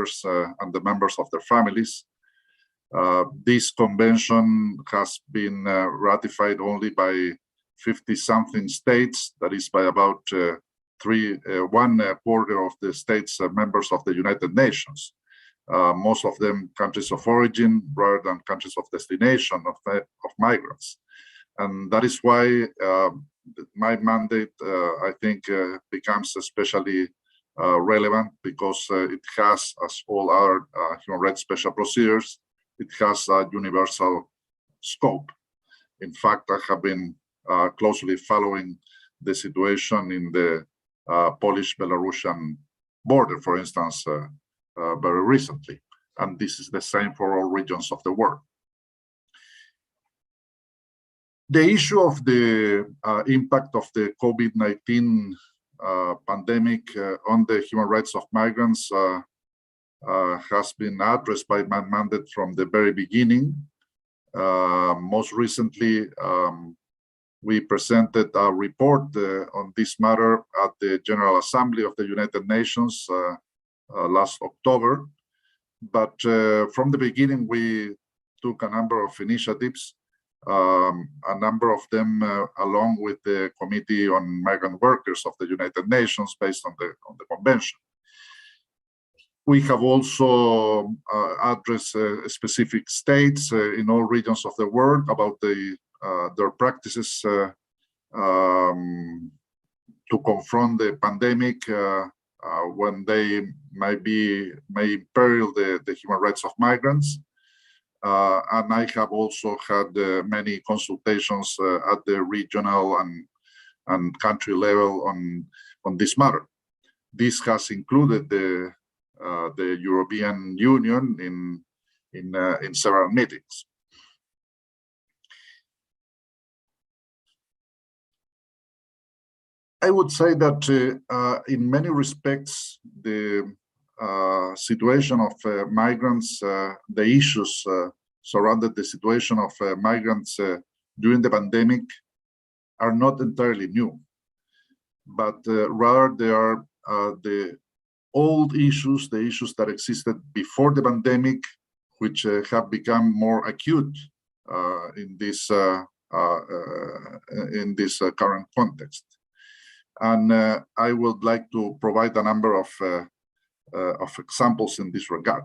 workers and the members of their families. This convention has been ratified only by 50-something states, that is by about 1/4 of the states members of the United Nations. Most of them countries of origin rather than countries of destination of migrants. And that is why my mandate, I think, becomes especially relevant, because it has, as all our human rights special procedures, it has a universal scope. In fact, I have been closely following the situation in the Polish-Belarusian border, for instance, very recently. And this is the same for all regions of the world. The issue of the impact of the COVID-19 pandemic on the human rights of migrants has been addressed by my mandate from the very beginning. Most recently, we presented a report on this matter at the General Assembly of the United Nations last October. But from the beginning, we took a number of initiatives, a number of them along with the Committee on Migrant Workers of the United Nations based on the convention. We have also addressed specific states in all regions of the world about their practices to confront the pandemic when they may imperil the human rights of migrants. And I have also had many consultations at the regional and country level on this matter. This has included the European Union in several meetings. I would say that in many respects, the situation of migrants, the issues surrounding the situation of migrants during the pandemic are not entirely new, but rather they are the old issues, the issues that existed before the pandemic, which have become more acute in this current context. And I would like to provide a number of examples in this regard.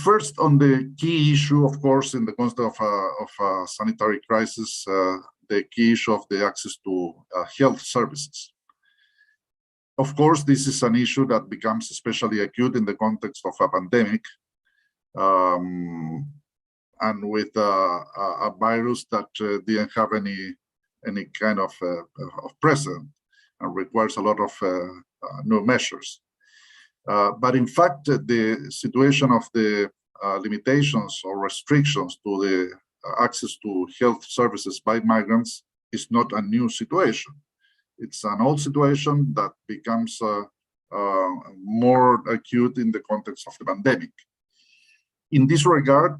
First, on the key issue, of course, in the context of a sanitary crisis, the key issue of the access to health services. Of course, this is an issue that becomes especially acute in the context of a pandemic, and with a virus that didn't have any kind of precedent and requires a lot of new measures. But in fact, the situation of the limitations or restrictions to the access to health services by migrants is not a new situation. It's an old situation that becomes more acute in the context of the pandemic. In this regard,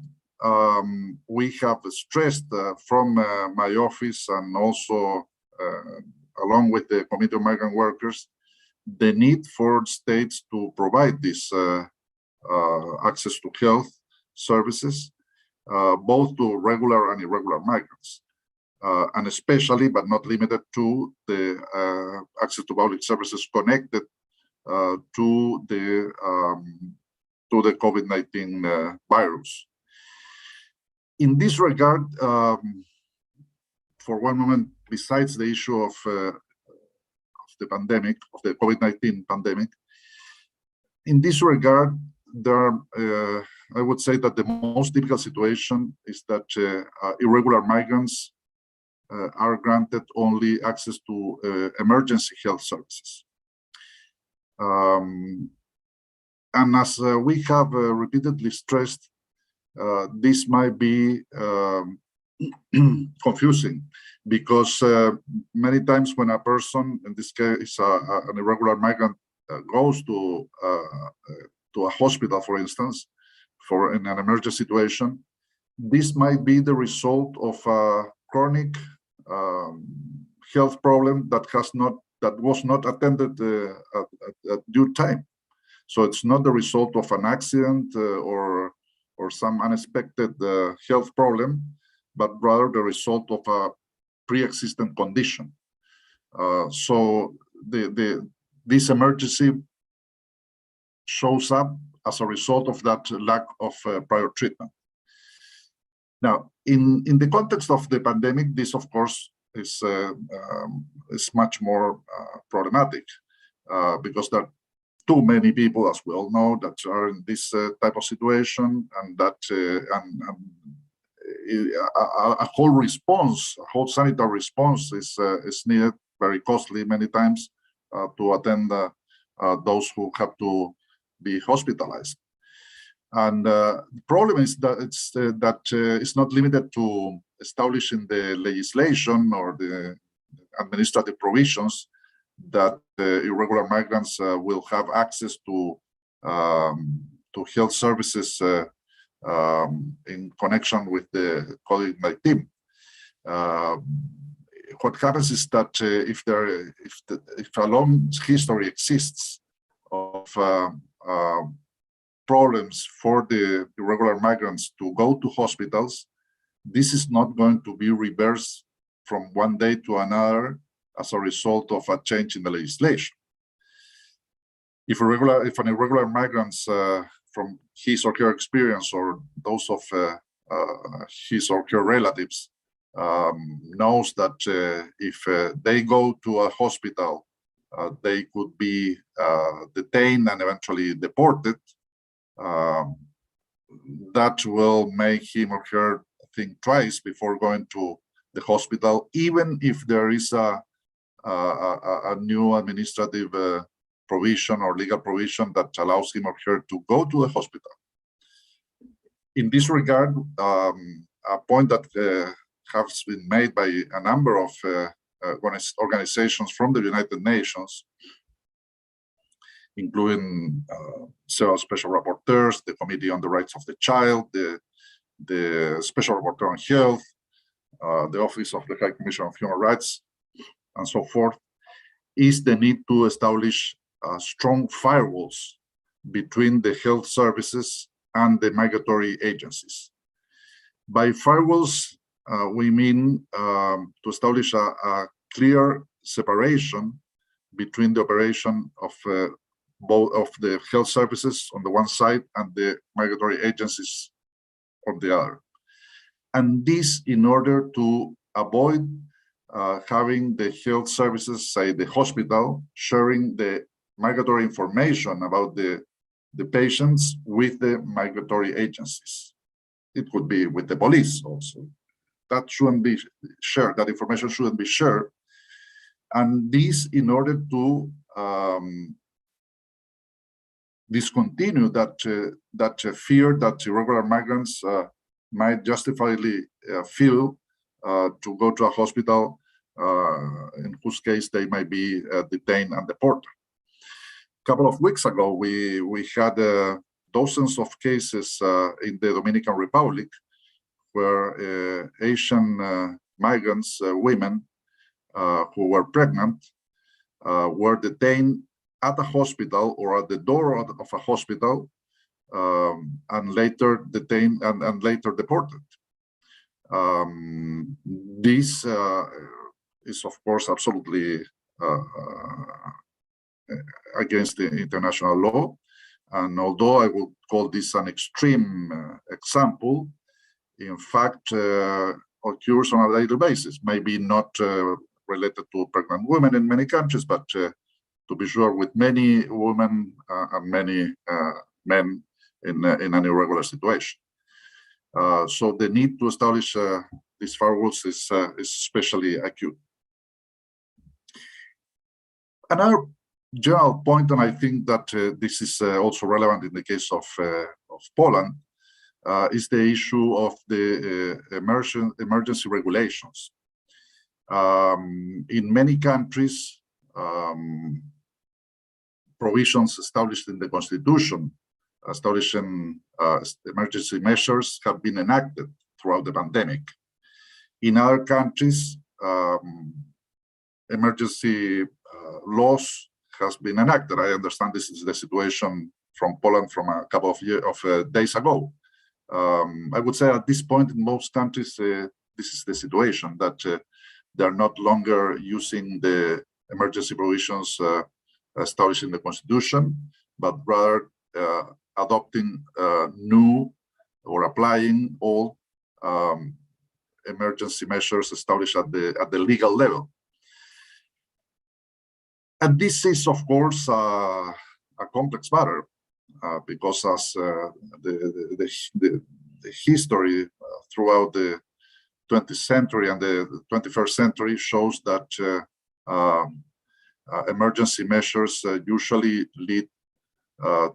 we have stressed from my office and also along with the Committee on Migrant Workers, the need for states to provide this access to health services, both to regular and irregular migrants, and especially, but not limited to, the access to public services connected to the COVID-19 virus. In this regard, for one moment, besides the issue of the pandemic, of the COVID-19 pandemic, in this regard, there are, I would say that the most difficult situation is that irregular migrants are granted only access to emergency health services. And as we have repeatedly stressed, this might be confusing, because many times when a person, in this case an irregular migrant, goes to a hospital, for instance, in an emergency situation, this might be the result of a chronic health problem that has not that was not attended at due time. So it's not the result of an accident or some unexpected health problem, but rather the result of a pre-existing condition. So this emergency shows up as a result of that lack of prior treatment. Now, in the context of the pandemic, this, of course, is much more problematic because there are too many people, as we all know, that are in this type of situation, and that a whole response, a whole sanitary response is needed, very costly many times, to attend those who have to be hospitalized. And the problem is that it's not limited to establishing the legislation or the administrative provisions that irregular migrants will have access to health services in connection with the COVID-19. What happens is that if a long history exists of problems for the irregular migrants to go to hospitals, this is not going to be reversed from one day to another as a result of a change in the legislation. If an irregular migrant from his or her experience or those of his or her relatives knows that if they go to a hospital, they could be detained and eventually deported, that will make him or her think twice before going to the hospital, even if there is a new administrative provision or legal provision that allows him or her to go to the hospital. In this regard, a point that has been made by a number of organizations from the United Nations, including several special rapporteurs, the Committee on the Rights of the Child, the Special Rapporteur on Health, the Office of the High Commissioner of Human Rights, and so forth, is the need to establish strong firewalls between the health services and the migratory agencies. By firewalls, we mean to establish a clear separation between the operation of both of the health services on the one side and the migratory agencies on the other. And this in order to avoid having the health services, say the hospital, sharing the migratory information about the patients with the migratory agencies. It could be with the police also. That shouldn't be shared, that information shouldn't be shared. And this in order to discontinue that fear that irregular migrants might justifiably feel to go to a hospital, in whose case they might be detained and deported. A couple of weeks ago, we had dozens of cases in the Dominican Republic where Asian migrants, women who were pregnant, were detained at a hospital or at the door of a hospital, and later detained and later deported. This is, of course, absolutely against the international law. And although I would call this an extreme example, in fact, occurs on a daily basis, maybe not related to pregnant women in many countries, but to be sure, with many women and many men in an irregular situation. So the need to establish these firewalls is especially acute. Another general point, and I think that this is also relevant in the case of Poland, is the issue of the emergency regulations. In many countries, provisions established in the Constitution establishing emergency measures have been enacted throughout the pandemic. In other countries, emergency laws has been enacted. I understand this is the situation from Poland from a couple of days ago. I would say at this point in most countries, this is the situation that they're not longer using the emergency provisions established in the Constitution, but rather adopting new or applying all emergency measures established at the legal level. And this is, of course, a complex matter because as the history throughout the 20th century and the 21st century shows that emergency measures usually lead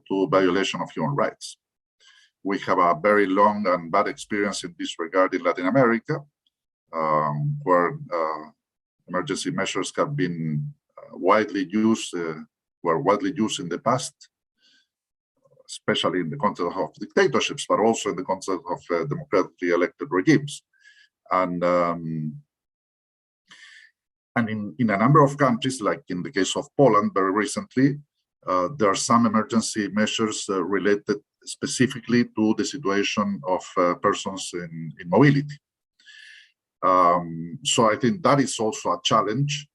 to violation of human rights. We have a very long and bad experience in this regard in Latin America, where emergency measures have been widely used, were widely used in the past, especially in the context of dictatorships, but also in the context of democratically elected regimes. And in a number of countries, like in the case of Poland very recently, there are some emergency measures related specifically to the situation of persons in mobility. So I think that is also a challenge.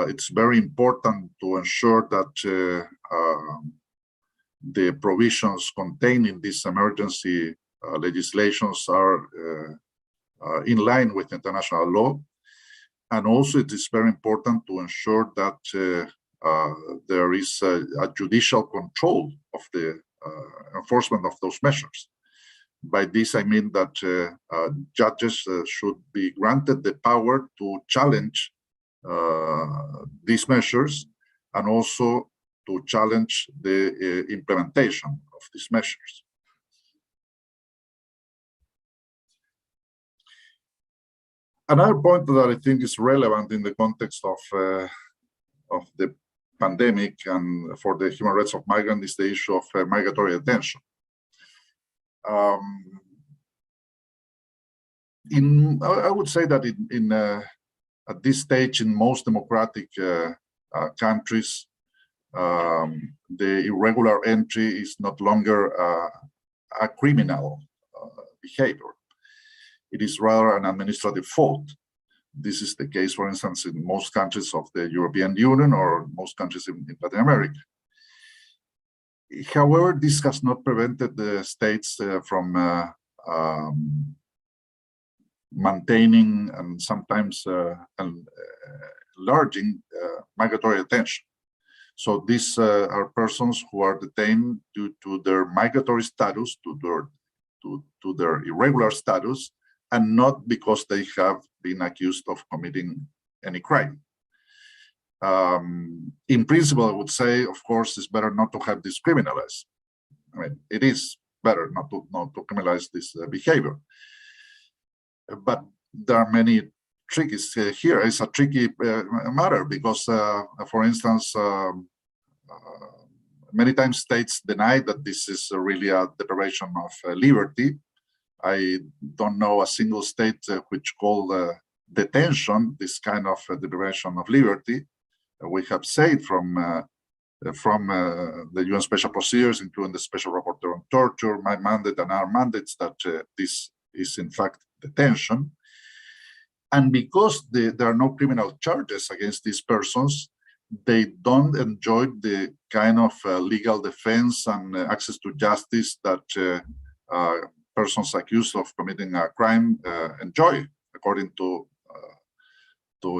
It's very important to ensure that the provisions contained in these emergency legislations are in line with international law. And also it is very important to ensure that there is a judicial control of the enforcement of those measures. By this, I mean that judges should be granted the power to challenge these measures and also to challenge the implementation of these measures. Another point that I think is relevant in the context of the pandemic and for the human rights of migrants is the issue of migratory detention. I would say that at this stage in most democratic countries, the irregular entry is not longer a criminal behavior. It is rather an administrative fault. This is the case, for instance, in most countries of the European Union or most countries in Latin America. However, this has not prevented the states from maintaining and sometimes enlarging migratory detention. So these are persons who are detained due to their migratory status, to their irregular status, and not because they have been accused of committing any crime. In principle, I would say, of course, it's better not to have this criminalized. I mean, it is better not to criminalize this behavior. But there are many tricks here. It's a tricky matter because, for instance, many times states deny that this is really a deprivation of liberty. I don't know a single state which call detention this kind of deprivation of liberty. We have said from the UN special procedures, including the special rapporteur on torture, my mandate and our mandates, that this is in fact detention. And because there are no criminal charges against these persons, they don't enjoy the kind of legal defense and access to justice that persons accused of committing a crime enjoy, according to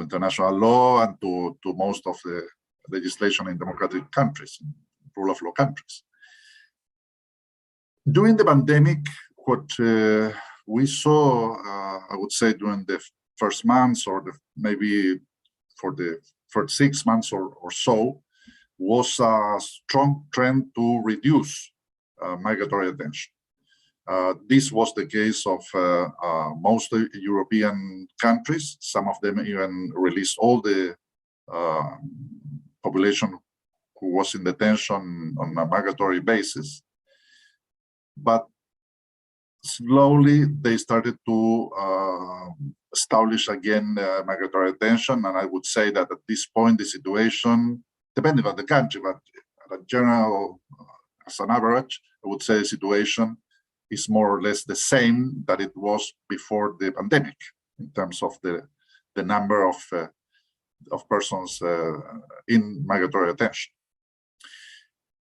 international law and to most of the legislation in democratic countries, rule of law countries. During the pandemic, what we saw, I would say, during the first months or maybe for the first 6 months or so, was a strong trend to reduce migratory detention. This was the case of most European countries. Some of them even released all the population who was in detention on a migratory basis. But slowly they started to establish again migratory attention. And I would say that at this point, the situation, depending on the country, but at a general, as an average, I would say the situation is more or less the same that it was before the pandemic in terms of the number of persons in migratory attention.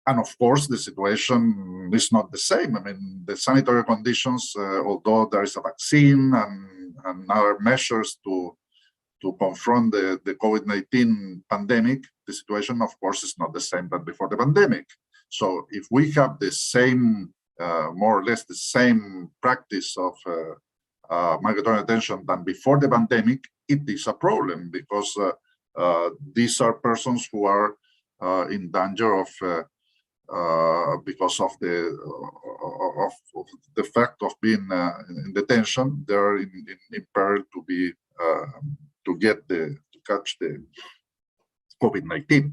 And of course, the situation is not the same. I mean, the sanitary conditions, although there is a vaccine and other measures to confront the COVID-19 pandemic, the situation, of course, is not the same than before the pandemic. So if we have the same, more or less the same practice of migratory attention than before the pandemic, it is a problem because these are persons who are in danger of because of the fact of being in detention, they are in peril to be to catch the COVID-19.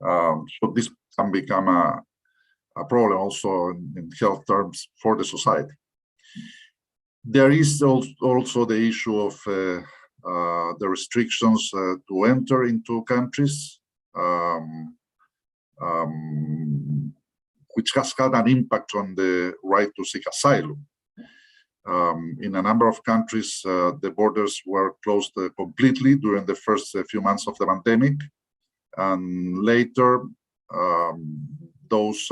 So this can become a problem also in health terms for the society. There is also the issue of the restrictions to enter into countries, which has had an impact on the right to seek asylum. In a number of countries, the borders were closed completely during the first few months of the pandemic, and later those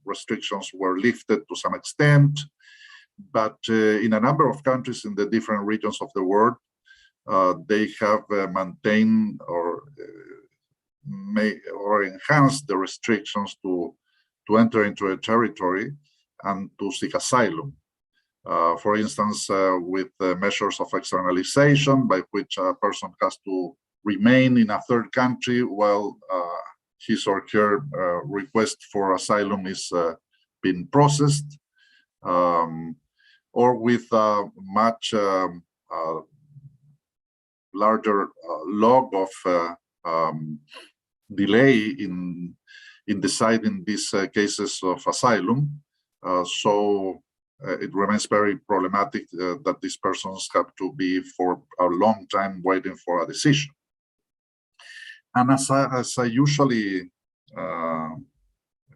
restrictions were lifted to some extent. But in a number of countries in the different regions of the world, they have maintained or enhanced the restrictions to enter into a territory and to seek asylum. For instance, with measures of externalization, by which a person has to remain in a third country while his or her request for asylum is being processed, or with a much larger log of delay in deciding these cases of asylum. So it remains very problematic that these persons have to be for a long time waiting for a decision. And as I usually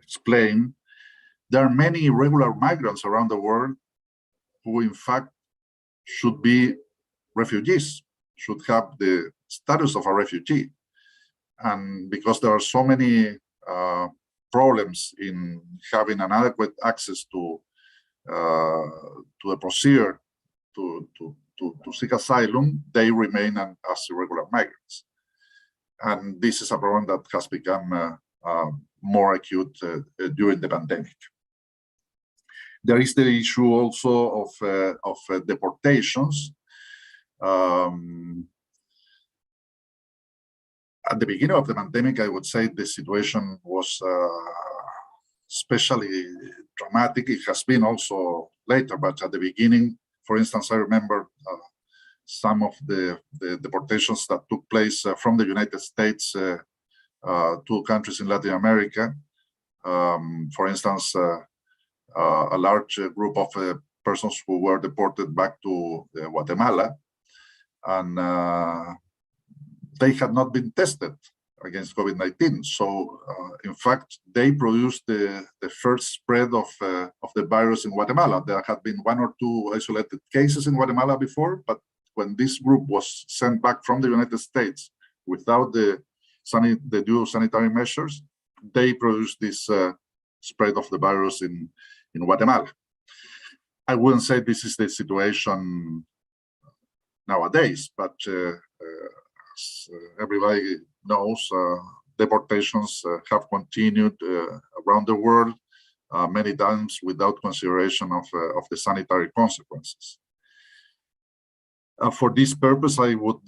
explain, there are many irregular migrants around the world who in fact should be refugees, should have the status of a refugee. And because there are so many problems in having an adequate access to the procedure to seek asylum, they remain as irregular migrants. And this is a problem that has become more acute during the pandemic. There is the issue also of deportations. At the beginning of the pandemic, I would say the situation was especially dramatic. It has been also later, but at the beginning, for instance, I remember some of the deportations that took place from the United States to countries in Latin America. For instance, a large group of persons who were deported back to Guatemala, and they had not been tested against COVID-19. So, in fact, they produced the first spread of the virus in Guatemala. There had been 1 or 2 isolated cases in Guatemala before, but when this group was sent back from the United States without the due sanitary measures, they produced this spread of the virus in Guatemala. I wouldn't say this is the situation nowadays, but as everybody knows, deportations have continued around the world, many times without consideration of the sanitary consequences. For this purpose, I would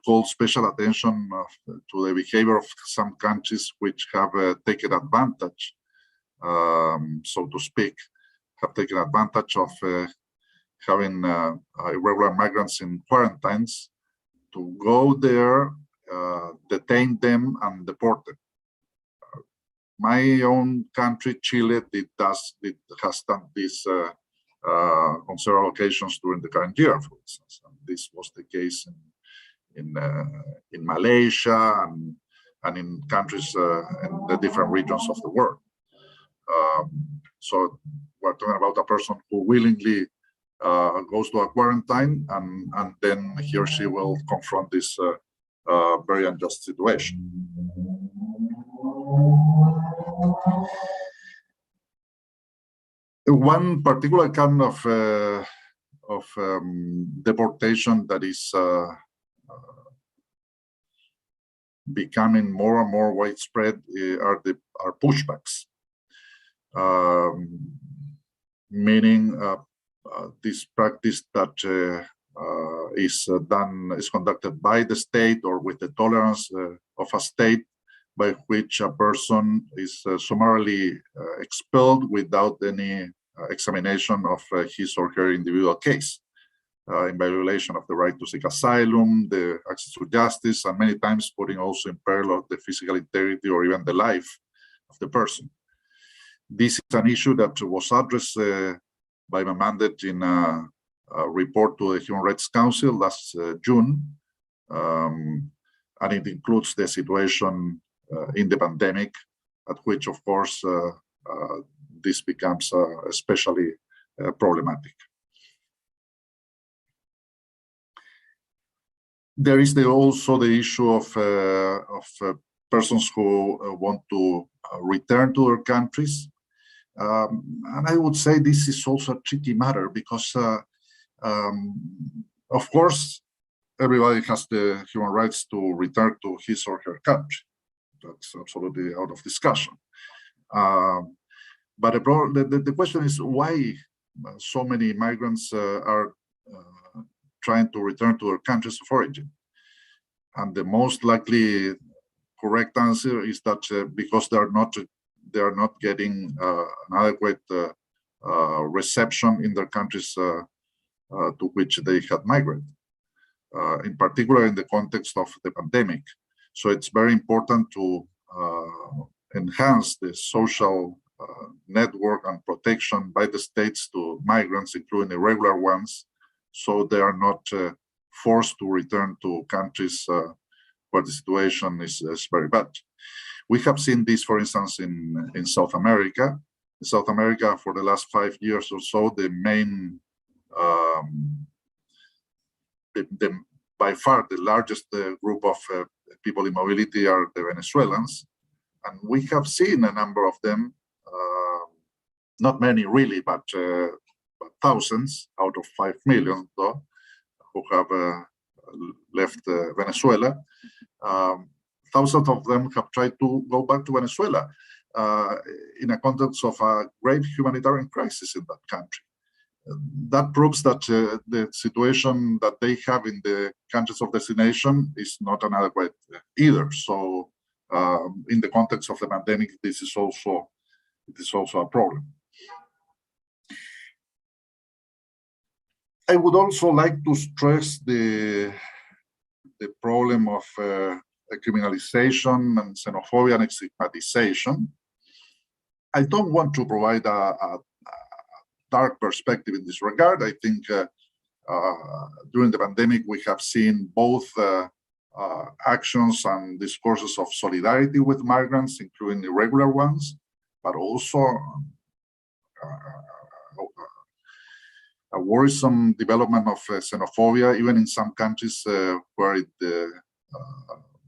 call special attention to the behavior of some countries which have taken advantage, so to speak, have taken advantage of having irregular migrants in quarantines to go there, detain them, and deport them. My own country, Chile, has done this on several occasions during the current year, for instance. And this was the case in Malaysia and in countries in the different regions of the world. So we're talking about a person who willingly goes to a quarantine, and then he or she will confront this very unjust situation. One particular kind of deportation that is becoming more and more widespread are pushbacks, meaning this practice that is conducted by the state or with the tolerance of a state, by which a person is summarily expelled without any examination of his or her individual case, in violation of the right to seek asylum, the access to justice, and many times putting also in peril the physical integrity or even the life of the person. This is an issue that was addressed by my mandate in a report to the Human Rights Council last June, and it includes the situation in the pandemic, at which, of course, this becomes especially problematic. There is also the issue of persons who want to return to their countries. And I would say this is also a tricky matter because, of course, everybody has the human rights to return to his or her country. That's absolutely out of discussion. But the question is why so many migrants are trying to return to their countries of origin. And the most likely correct answer is that because they are not getting an adequate reception in their countries to which they had migrated, in particular in the context of the pandemic. So it's very important to enhance the social network and protection by the states to migrants, including irregular ones, so they are not forced to return to countries where the situation is very bad. We have seen this, for instance, in South America. In South America, for the last 5 years or so, the main, by far the largest group of people in mobility are the Venezuelans. And we have seen a number of them, not many really, but thousands out of 5 million, though, who have left Venezuela. Thousands of them have tried to go back to Venezuela in a context of a great humanitarian crisis in that country. That proves that the situation that they have in the countries of destination is not inadequate either. So in the context of the pandemic, this is also a problem. I would also like to stress the problem of criminalization and xenophobia and stigmatization. I don't want to provide a dark perspective in this regard. I think during the pandemic, we have seen both actions and discourses of solidarity with migrants, including irregular ones, but also a worrisome development of xenophobia, even in some countries where it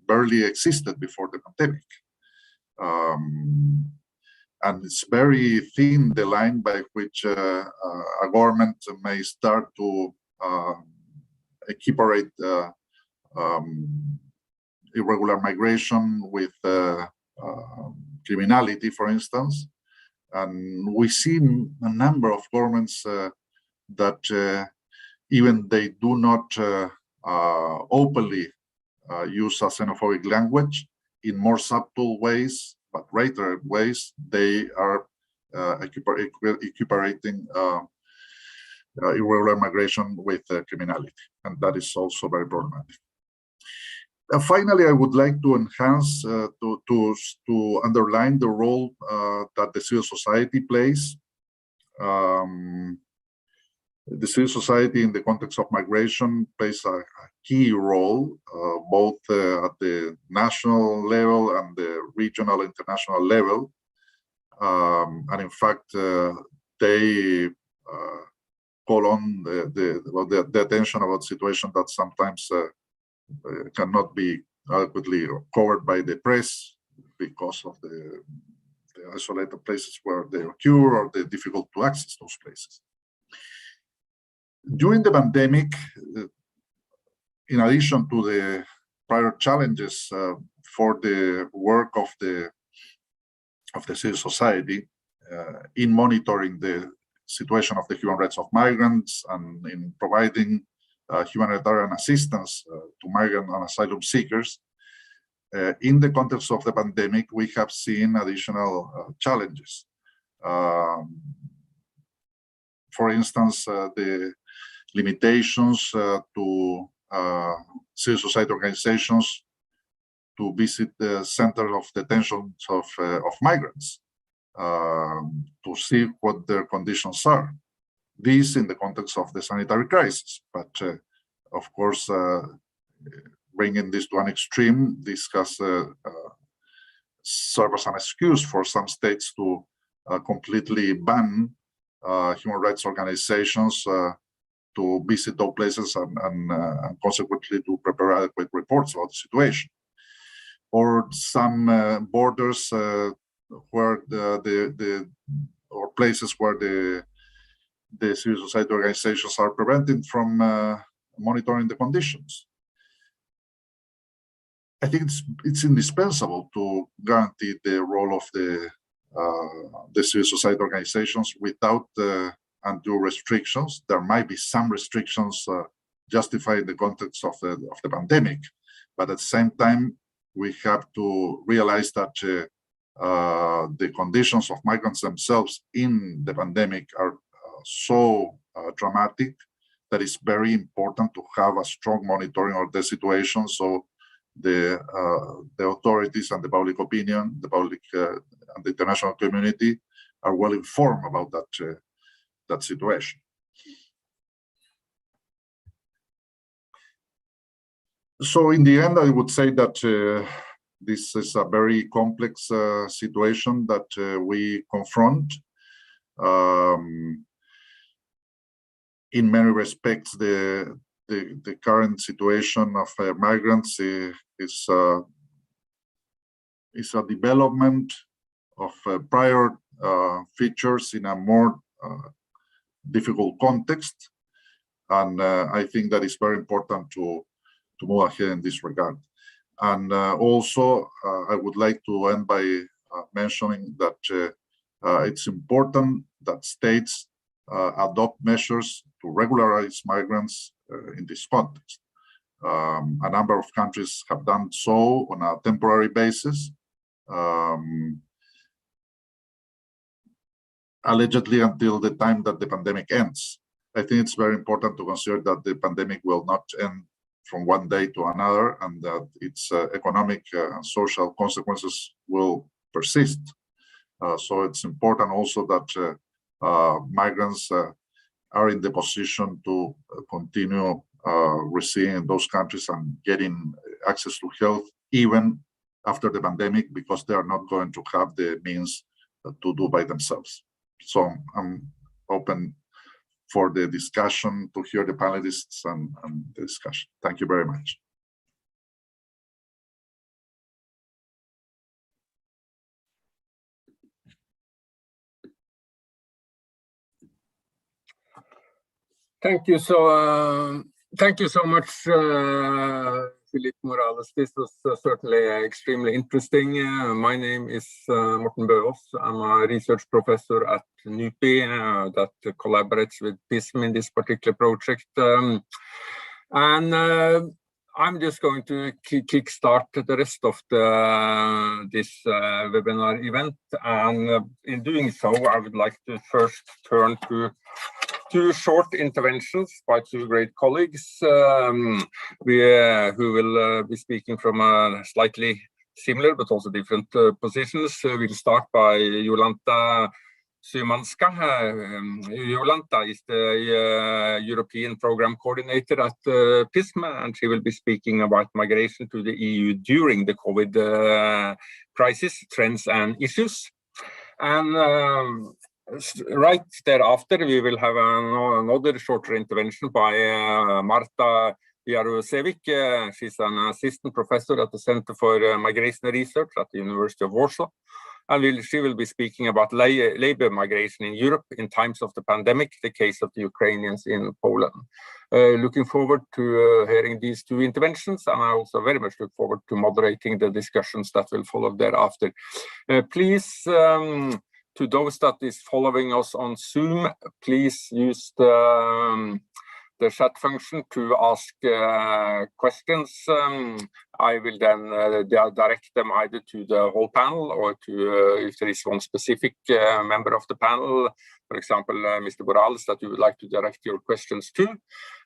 barely existed before the pandemic. And it's very thin, the line by which a government may start to equiparate irregular migration with criminality, for instance. And we see a number of governments that even they do not openly use a xenophobic language, in more subtle ways, but reiterated ways, they are equiparating irregular migration with criminality, and that is also very problematic. Finally, I would like to enhance, to underline the role that the civil society plays. The civil society in the context of migration plays a key role, both at the national level and the regional international level. And in fact, they call on the attention about situation that sometimes cannot be adequately covered by the press because of the isolated places where they occur or the difficult to access those places. During the pandemic, in addition to the prior challenges for the work of the civil society in monitoring the situation of the human rights of migrants and in providing humanitarian assistance to migrant and asylum seekers, in the context of the pandemic, we have seen additional challenges. For instance, the limitations to civil society organizations to visit the center of detention of migrants to see what their conditions are. This in the context of the sanitary crisis, but of course, bringing this to an extreme, this has served as an excuse for some states to completely ban human rights organizations to visit those places and consequently to prepare adequate reports about the situation. Or some borders where or places where the civil society organizations are prevented from monitoring the conditions. I think it's indispensable to guarantee the role of the civil society organizations without undue restrictions. There might be some restrictions justified in the context of the pandemic, but at the same time, we have to realize that the conditions of migrants themselves in the pandemic are so dramatic that it's very important to have a strong monitoring of the situation, so the authorities and the public opinion, the public and the international community are well informed about that situation. So in the end, I would say that this is a very complex situation that we confront. In many respects, the current situation of migrants is a development of prior features in a more difficult context, and I think that is very important to move ahead in this regard. And also, I would like to end by mentioning that it's important that states adopt measures to regularize migrants in this context. A number of countries have done so on a temporary basis, allegedly until the time that the pandemic ends. I think it's very important to consider that the pandemic will not end from one day to another, and that its economic and social consequences will persist. So it's important also that migrants are in the position to continue residing in those countries and getting access to health even after the pandemic, because they are not going to have the means to do by themselves. So I'm open for the discussion, to hear the panelists and the discussion. Thank you very much. Thank you so much, Felipe Morales. This was certainly extremely interesting. My name is Morten Bøås. I'm a research professor at NUPI that collaborates with PISM in this particular project. And I'm just going to kickstart the rest of this webinar event. And in doing so, I would like to first turn to two short interventions by two great colleagues who will be speaking from a slightly similar but also different positions. We'll start by Jolanta Szymanska. Jolanta is the European Program Coordinator at PISM, and she will be speaking about migration to the EU during the COVID crisis, trends and issues. And right thereafter, we will have another shorter intervention by Marta Jarosevic. She's an assistant professor at the Center for Migration Research at the University of Warsaw. And she will be speaking about labor migration in Europe in times of the pandemic, the case of the Ukrainians in Poland. Looking forward to hearing these two interventions, and I also very much look forward to moderating the discussions that will follow thereafter. Please, to those that is following us on Zoom, please use the chat function to ask questions. I will then direct them either to the whole panel or to, if there is one specific member of the panel, for example, Mr. Morales, that you would like to direct your questions to.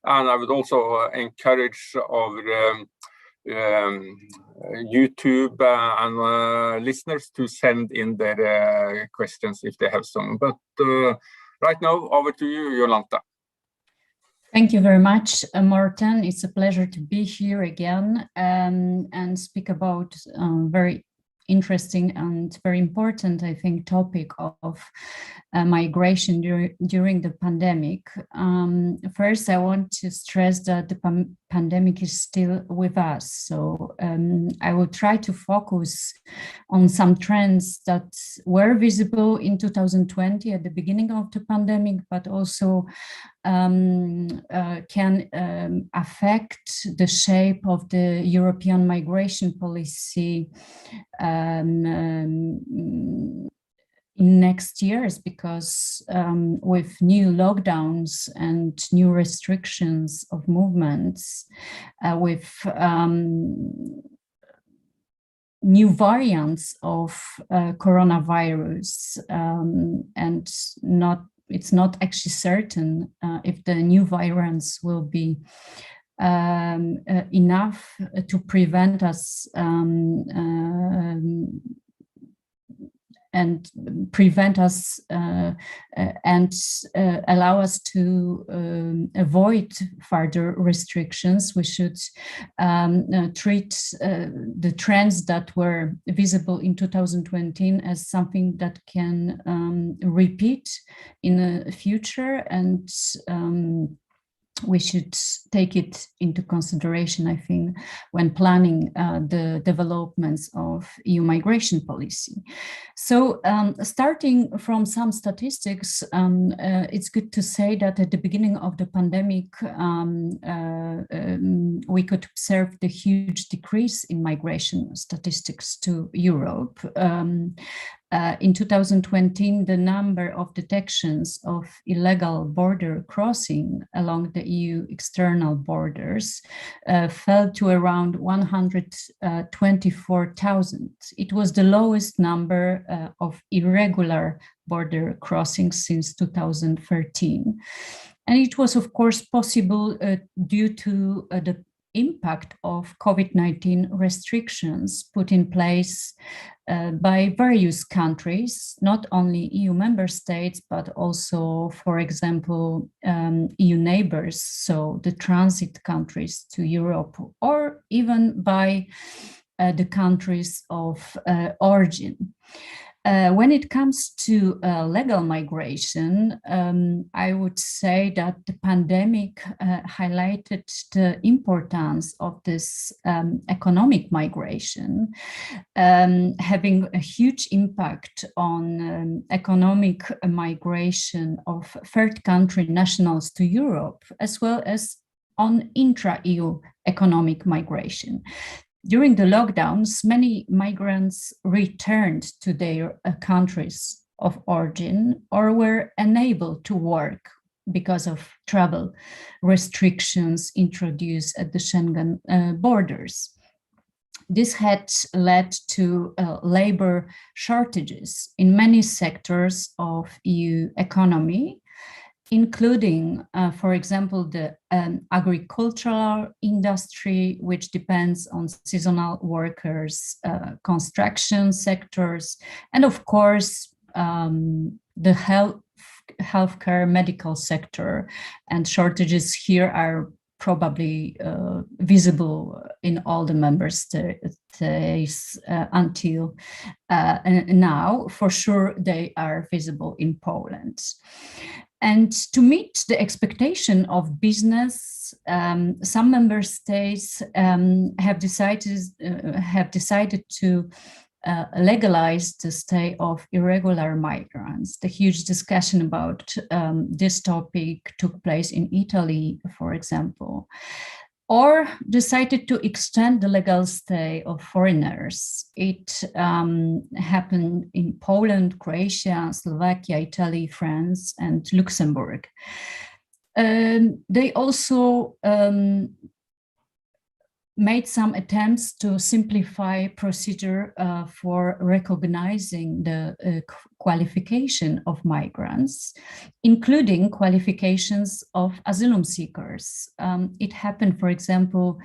And I would also encourage our YouTube and listeners to send in their questions if they have some. But right now, over to you, Jolanta. Thank you very much, Morten. It's a pleasure to be here again and speak about very interesting and very important, I think, topic of migration during the pandemic. First, I want to stress that the pandemic is still with us. So I will try to focus on some trends that were visible in 2020 at the beginning of the pandemic, but also can affect the shape of the European migration policy in next years, because with new lockdowns and new restrictions of movements, with new variants of coronavirus, and it's not actually certain if the new variants will be enough to prevent us and allow us to avoid further restrictions. We should treat the trends that were visible in 2020 as something that can repeat in the future, and we should take it into consideration, I think, when planning the developments of EU migration policy. So starting from some statistics, it's good to say that at the beginning of the pandemic, we could observe the huge decrease in migration statistics to Europe. In 2020, the number of detections of illegal border crossing along the EU external borders fell to around 124,000. It was the lowest number of irregular border crossings since 2013. And it was, of course, possible due to the impact of COVID-19 restrictions put in place by various countries, not only EU member states, but also, for example, EU neighbors, so the transit countries to Europe, or even by the countries of origin. When it comes to legal migration, I would say that the pandemic highlighted the importance of this economic migration, having a huge impact on economic migration of third country nationals to Europe, as well as on intra-EU economic migration. During the lockdowns, many migrants returned to their countries of origin or were unable to work because of travel restrictions introduced at the Schengen borders. This had led to labor shortages in many sectors of EU economy, including, for example, the agricultural industry, which depends on seasonal workers, construction sectors, and of course, the healthcare medical sector, and shortages here are probably visible in all the member states until now. For sure, they are visible in Poland. And to meet the expectation of business, some member states have decided to legalize the stay of irregular migrants. The huge discussion about this topic took place in Italy, for example, or decided to extend the legal stay of foreigners. It happened in Poland, Croatia, Slovakia, Italy, France, and Luxembourg. They also made some attempts to simplify procedure for recognizing the qualification of migrants, including qualifications of asylum seekers. It happened, for example,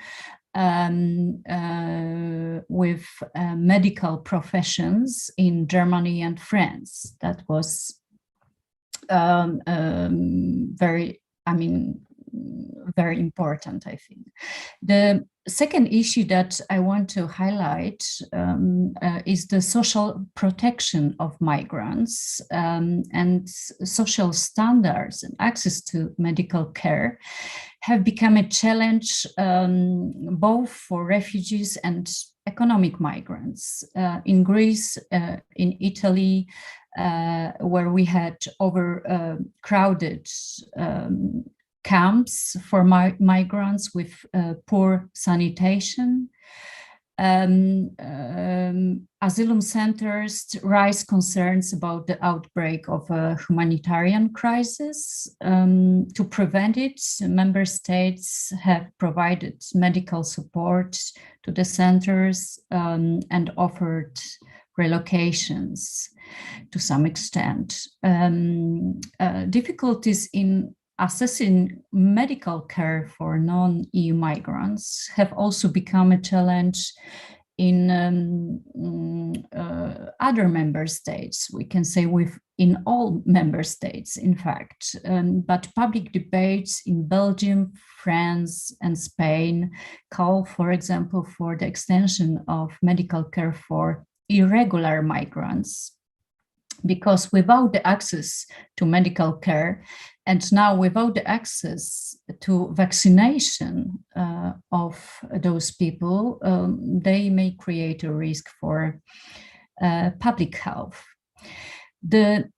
with medical professions in Germany and France. That was very important, I think. The second issue that I want to highlight is the social protection of migrants, and social standards and access to medical care have become a challenge both for refugees and economic migrants. In Greece, in Italy, where we had overcrowded camps for migrants with poor sanitation. Asylum centers raise concerns about the outbreak of a humanitarian crisis. To prevent it, member states have provided medical support to the centers and offered relocations to some extent. Difficulties in assessing medical care for non-EU migrants have also become a challenge in other member states. We can say in all member states, in fact. But public debates in Belgium, France, and Spain call, for example, for the extension of medical care for irregular migrants, because without the access to medical care, and now without the access to vaccination of those people, they may create a risk for public health. The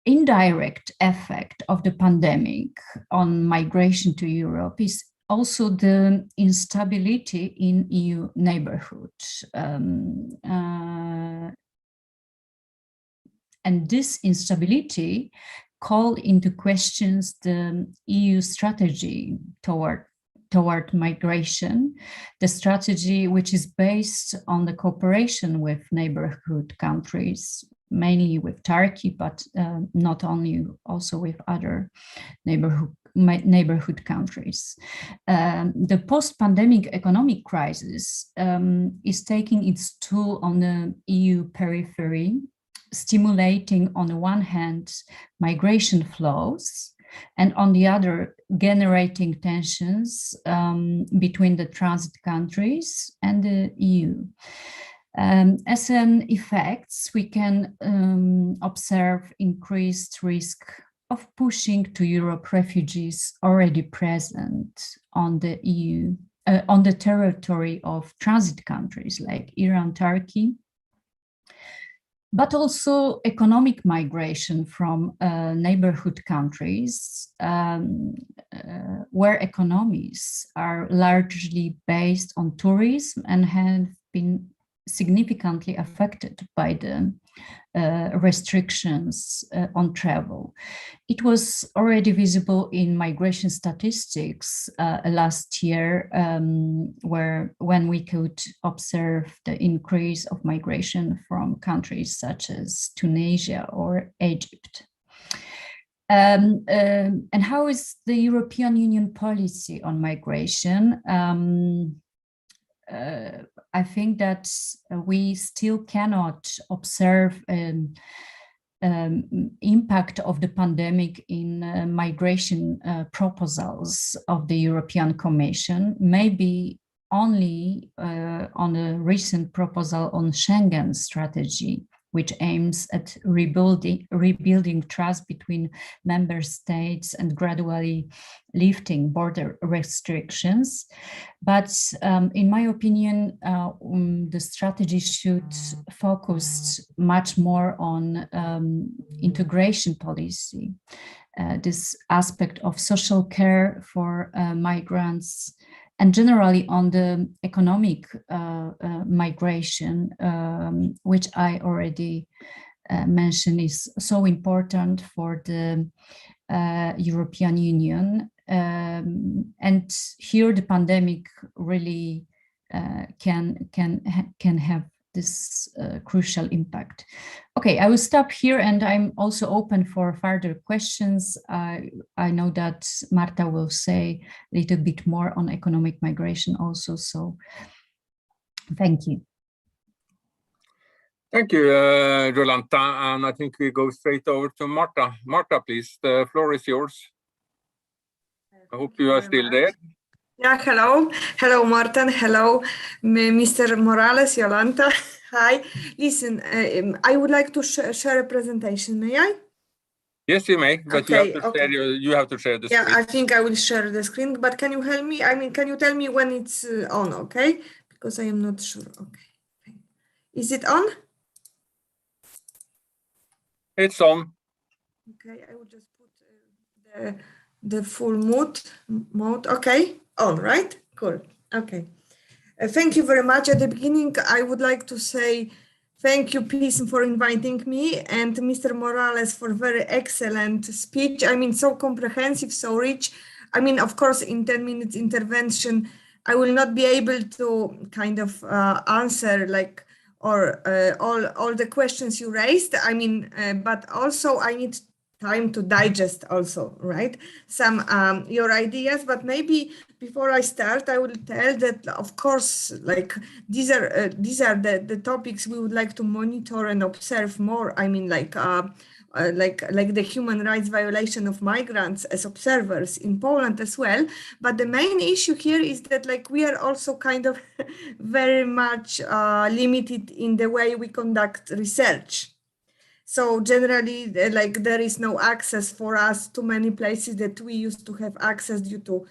indirect effect of the pandemic on migration to Europe is also the instability in EU neighborhood. And this instability call into questions the EU strategy toward migration, the strategy which is based on the cooperation with neighborhood countries, mainly with Turkey, but not only, also with other neighborhood countries. The post-pandemic economic crisis is taking its toll on the EU periphery, stimulating on the one hand migration flows, and on the other generating tensions between the transit countries and the EU. As an effect, we can observe increased risk of pushing to Europe refugees already present on the EU, on the territory of transit countries like Iran, Turkey, but also economic migration from neighborhood countries where economies are largely based on tourism and have been significantly affected by the restrictions on travel. It was already visible in migration statistics last year, when we could observe the increase of migration from countries such as Tunisia or Egypt. And how is the European Union policy on migration? I think that we still cannot observe impact of the pandemic in migration proposals of the European Commission, maybe only on a recent proposal on Schengen strategy, which aims at rebuilding trust between member states and gradually lifting border restrictions. But in my opinion, the strategy should focus much more on integration policy, this aspect of social care for migrants, and generally on the economic migration, which I already mentioned is so important for the European Union. And here the pandemic really can have this crucial impact. Okay, I will stop here, and I'm also open for further questions. I know that Marta will say a little bit more on economic migration also, so thank you. Thank you, Jolanta, and I think we go straight over to Marta. Marta, please, the floor is yours. I hope you are still there. Yeah, hello. Hello, Martin. Hello, Mr. Morales, Jolanta. Hi. Listen, I would like to share a presentation. May I? Yes, you may, but okay, you have to share the screen. Yeah, I think I will share the screen, but can you help me? I mean, can you tell me when it's on, okay? Because I am not sure. Okay. Is it on? It's on. Okay, I will just put the full mode. Okay. On, right? Cool. Okay. Thank you very much. At the beginning, I would like to say thank you, PISM, for inviting me, and Mr. Morales for very excellent speech. I mean, so comprehensive, so rich. I mean, of course, in 10 minutes intervention, I will not be able to kind of answer like all the questions you raised. I mean, but also I need time to digest also, right? Some your ideas, but maybe before I start, I will tell that, of course, like these are the topics we would like to monitor and observe more. I mean, like the human rights violation of migrants as observers in Poland as well. But the main issue here is that like we are also kind of very much limited in the way we conduct research. So generally, like there is no access for us to many places that we used to have access due to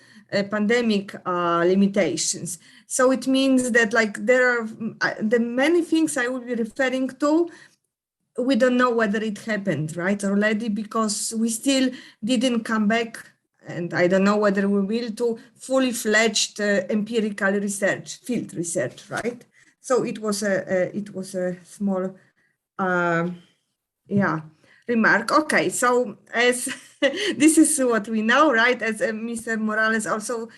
pandemic limitations. So it means that like there are the many things I will be referring to, we don't know whether it happened, right, already, because we still didn't come back, and I don't know whether we will, to fully fledged empirical research, field research, right? So it was a small remark. Okay, so as this is what we know, right? As Mr. Morales also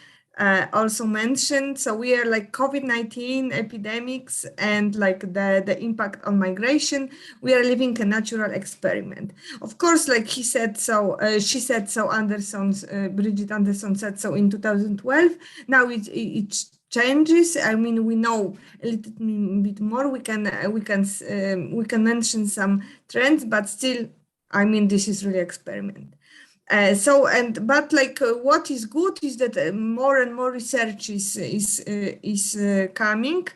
mentioned, so we are like COVID-19 epidemics and like the impact on migration. We are living a natural experiment. Of course, like he said so, she said so. Bridget Anderson said so in 2012. Now it changes. I mean, we know a little bit more. We can mention some trends, but still, I mean, this is really experiment. But what is good is that more and more research is coming,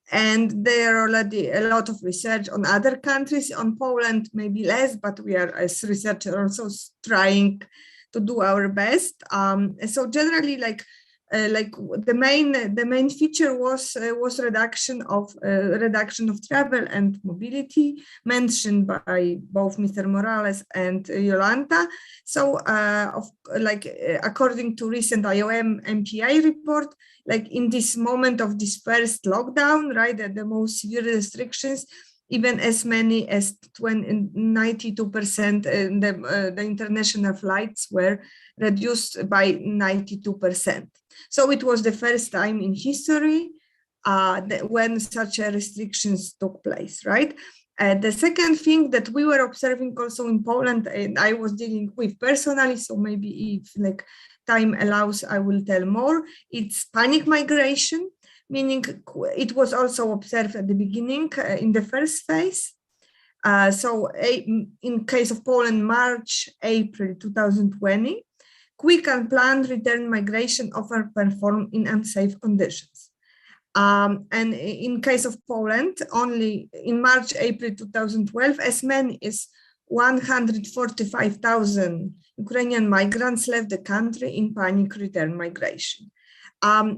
and there are already a lot of research on other countries. On Poland, maybe less, but we are as researchers also trying to do our best. So generally, the main feature was reduction of travel and mobility, mentioned by both Mr. Morales and Jolanta. So according to recent IOM MPI report, like in this moment of this first lockdown, right, the most severe restrictions, even as many as 92% the international flights were reduced by 92%. So it was the first time in history when such restrictions took place, right? The second thing that we were observing also in Poland, and I was dealing with personally, so maybe if like time allows, I will tell more. It's panic migration, meaning it was also observed at the beginning in the first phase. In case of Poland, March, April 2020, quick and planned return migration often performed in unsafe conditions. And in case of Poland, only in March, April 2012, as many as 145,000 Ukrainian migrants left the country in panic return migration.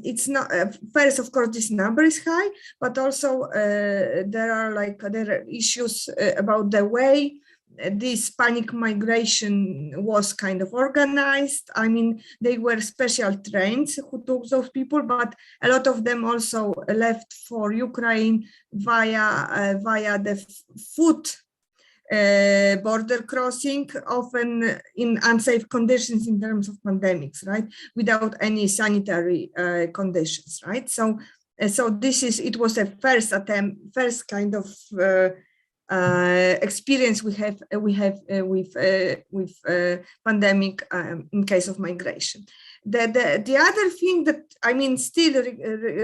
It's not first, of course, this number is high, but also there are issues about the way this panic migration was kind of organized. I mean, they were special trains who took those people, but a lot of them also left for Ukraine via the foot border crossing, often in unsafe conditions in terms of pandemics, right? Without any sanitary conditions, right? So it was a first attempt, first kind of experience we have with pandemic in case of migration. The other thing that still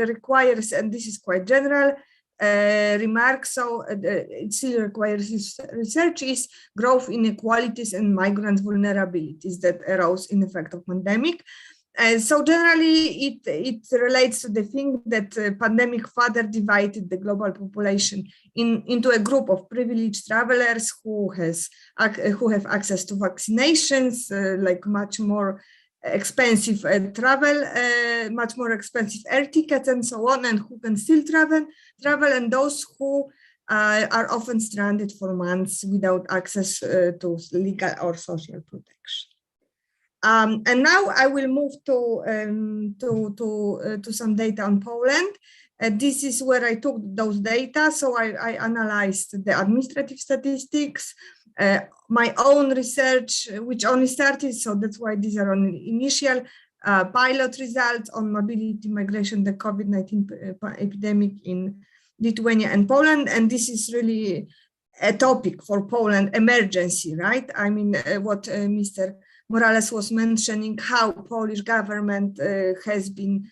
requires, and this is quite general remark, so it still requires research, is growth inequalities and migrant vulnerabilities that arose in effect of pandemic. So generally, it relates to the thing that pandemic further divided the global population into a group of privileged travelers who have access to vaccinations, like much more expensive travel, much more expensive air tickets and so on, and who can still travel, and those who are often stranded for months without access to legal or social protection. And now I will move to some data on Poland. This is where I took those data. So I analyzed the administrative statistics, my own research, which only started, so that's why these are only initial pilot results on mobility migration, the COVID-19 epidemic in Lithuania and Poland. And this is really a topic for Poland, emergency, right? I mean, what Mr. Morales was mentioning, how Polish government has been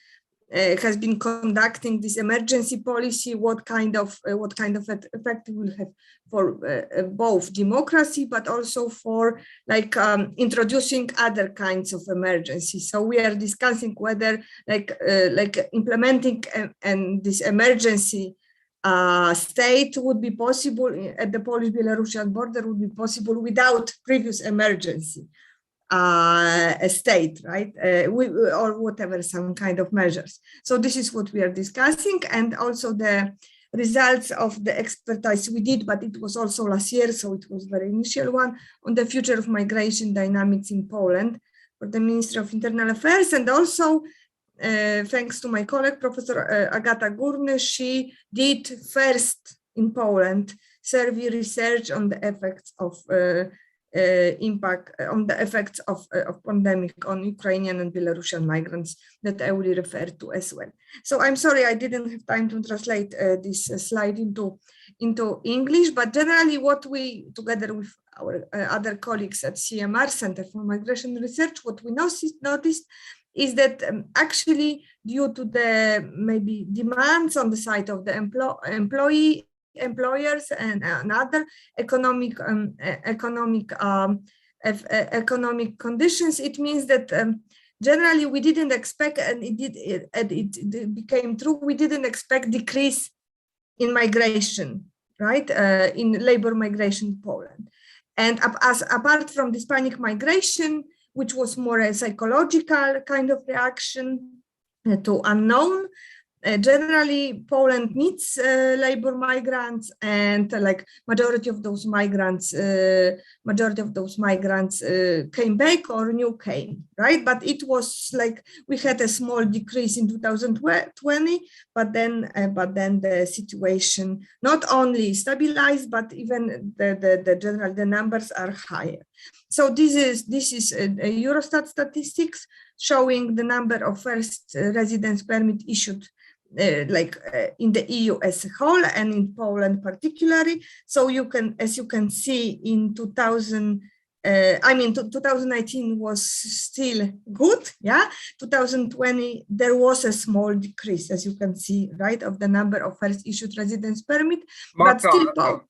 conducting this emergency policy, what kind of effect it will have for both democracy, but also for introducing other kinds of emergency. So we are discussing whether implementing and this emergency state would be possible at the Polish-Belarusian border, would be possible without previous emergency state, right? Or whatever, some kind of measures. So this is what we are discussing, and also the results of the expertise we did, but it was also last year, so it was very initial one, on the future of migration dynamics in Poland for the Ministry of Internal Affairs. And also, thanks to my colleague, Professor Agata Górny, she did first in Poland survey research on the effects of pandemic on Ukrainian and Belarusian migrants that I will refer to as well. So I'm sorry I didn't have time to translate this slide into English, but generally what we, together with our other colleagues at CMR, Center for Migration Research, what we noticed is that actually due to the maybe demands on the side of the employers and other economic conditions, it means that generally we didn't expect, and it became true, we didn't expect decrease in migration, right, in labor migration in Poland. And apart from this panic migration, which was more a psychological kind of reaction to unknown, generally, Poland needs labor migrants, and majority of those migrants came back or new came, right? But it was we had a small decrease in 2020, but then the situation not only stabilized, but even the numbers are higher. So this is Eurostat statistics showing the number of first residence permit issued in the EU as a whole and in Poland particularly. So as you can see, in 2019 was still good, yeah. 2020 there was a small decrease, as you can see, right, of the number of first issued residence permit, but still.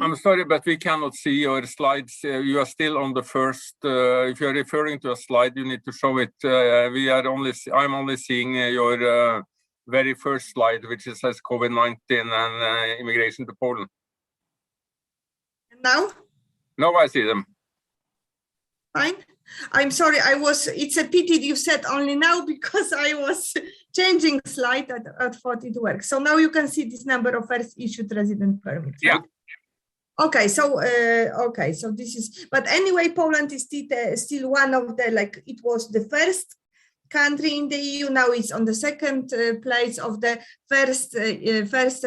I'm sorry, but we cannot see your slides. You are still on the first. If you are referring to a slide, you need to show it. I'm only seeing your very first slide, which says COVID-19 and immigration to Poland. Now? Now I see them. Fine. I'm sorry, it's a pity you said only now because I was changing slide. I thought it worked. So now you can see this number of first issued resident permits. Yeah. Right? Okay, so this is, but anyway, Poland is still one of the, like, it was the first country in the EU. Now it's on the second place of the first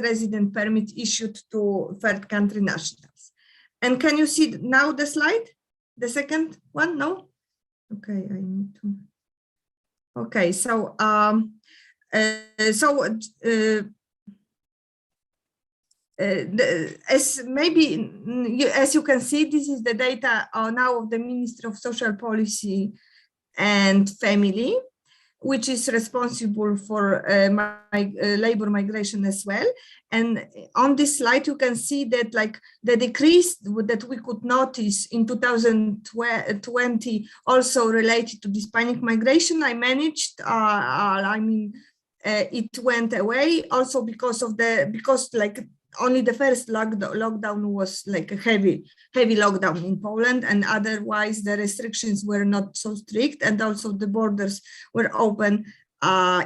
resident permit issued to third country nationals. And can you see now the slide? The second one? No? Okay, I need to. Okay, so as you can see, this is the data now of the Ministry of Social Policy and Family, which is responsible for labor migration as well. And on this slide, you can see that, like, the decrease that we could notice in 2020 also related to Hispanic migration. I managed, it went away also because only the first lockdown was like a heavy lockdown in Poland, and otherwise the restrictions were not so strict, and also the borders were open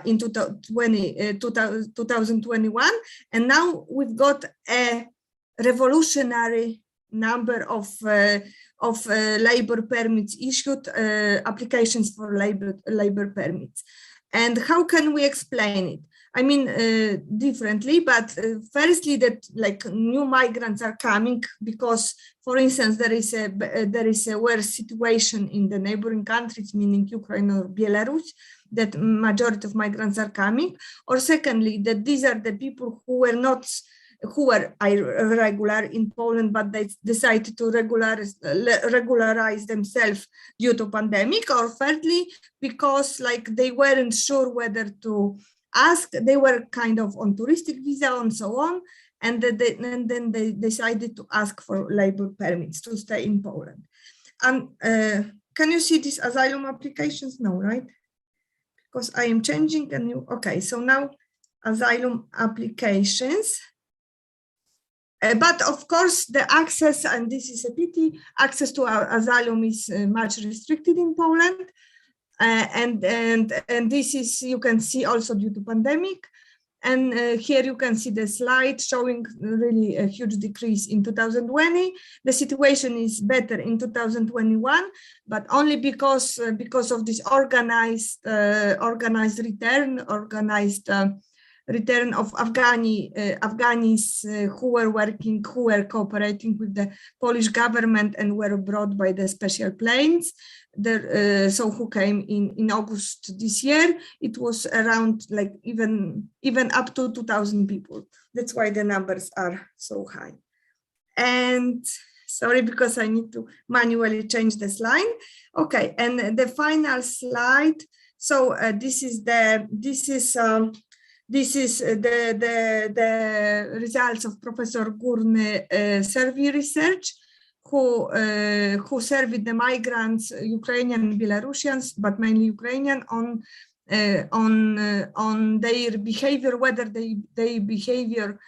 in 2021. And now we've got a revolutionary number of labor permits issued, applications for labor permits. And how can we explain it? I mean, differently, but firstly, that, like, new migrants are coming because, for instance, there is a worse situation in the neighboring countries, meaning Ukraine or Belarus, that majority of migrants are coming. Or secondly, that these are the people who were irregular in Poland, but they decided to regularize themselves due to pandemic. Or thirdly, because, like, they weren't sure whether to ask, they were kind of on touristic visa and so on, and then they decided to ask for labor permits to stay in Poland. And can you see these asylum applications? No, right? Because I am changing and you, okay, so now asylum applications. But of course, the access, and this is a pity, access to asylum is much restricted in Poland. And this is, you can see, also due to pandemic. And here you can see the slide showing really a huge decrease in 2020. The situation is better in 2021, but only because of this organized return of Afghans who were cooperating with the Polish government and were brought by the special planes. So who came in August this year. It was around, like, even up to 2,000 people. That's why the numbers are so high. And sorry, because I need to manually change the slide. Okay, and the final slide. So this is the results of Professor Górny survey research, who surveyed the migrants, Ukrainian and Belarusians, but mainly Ukrainian, on their behavior, whether their behavior,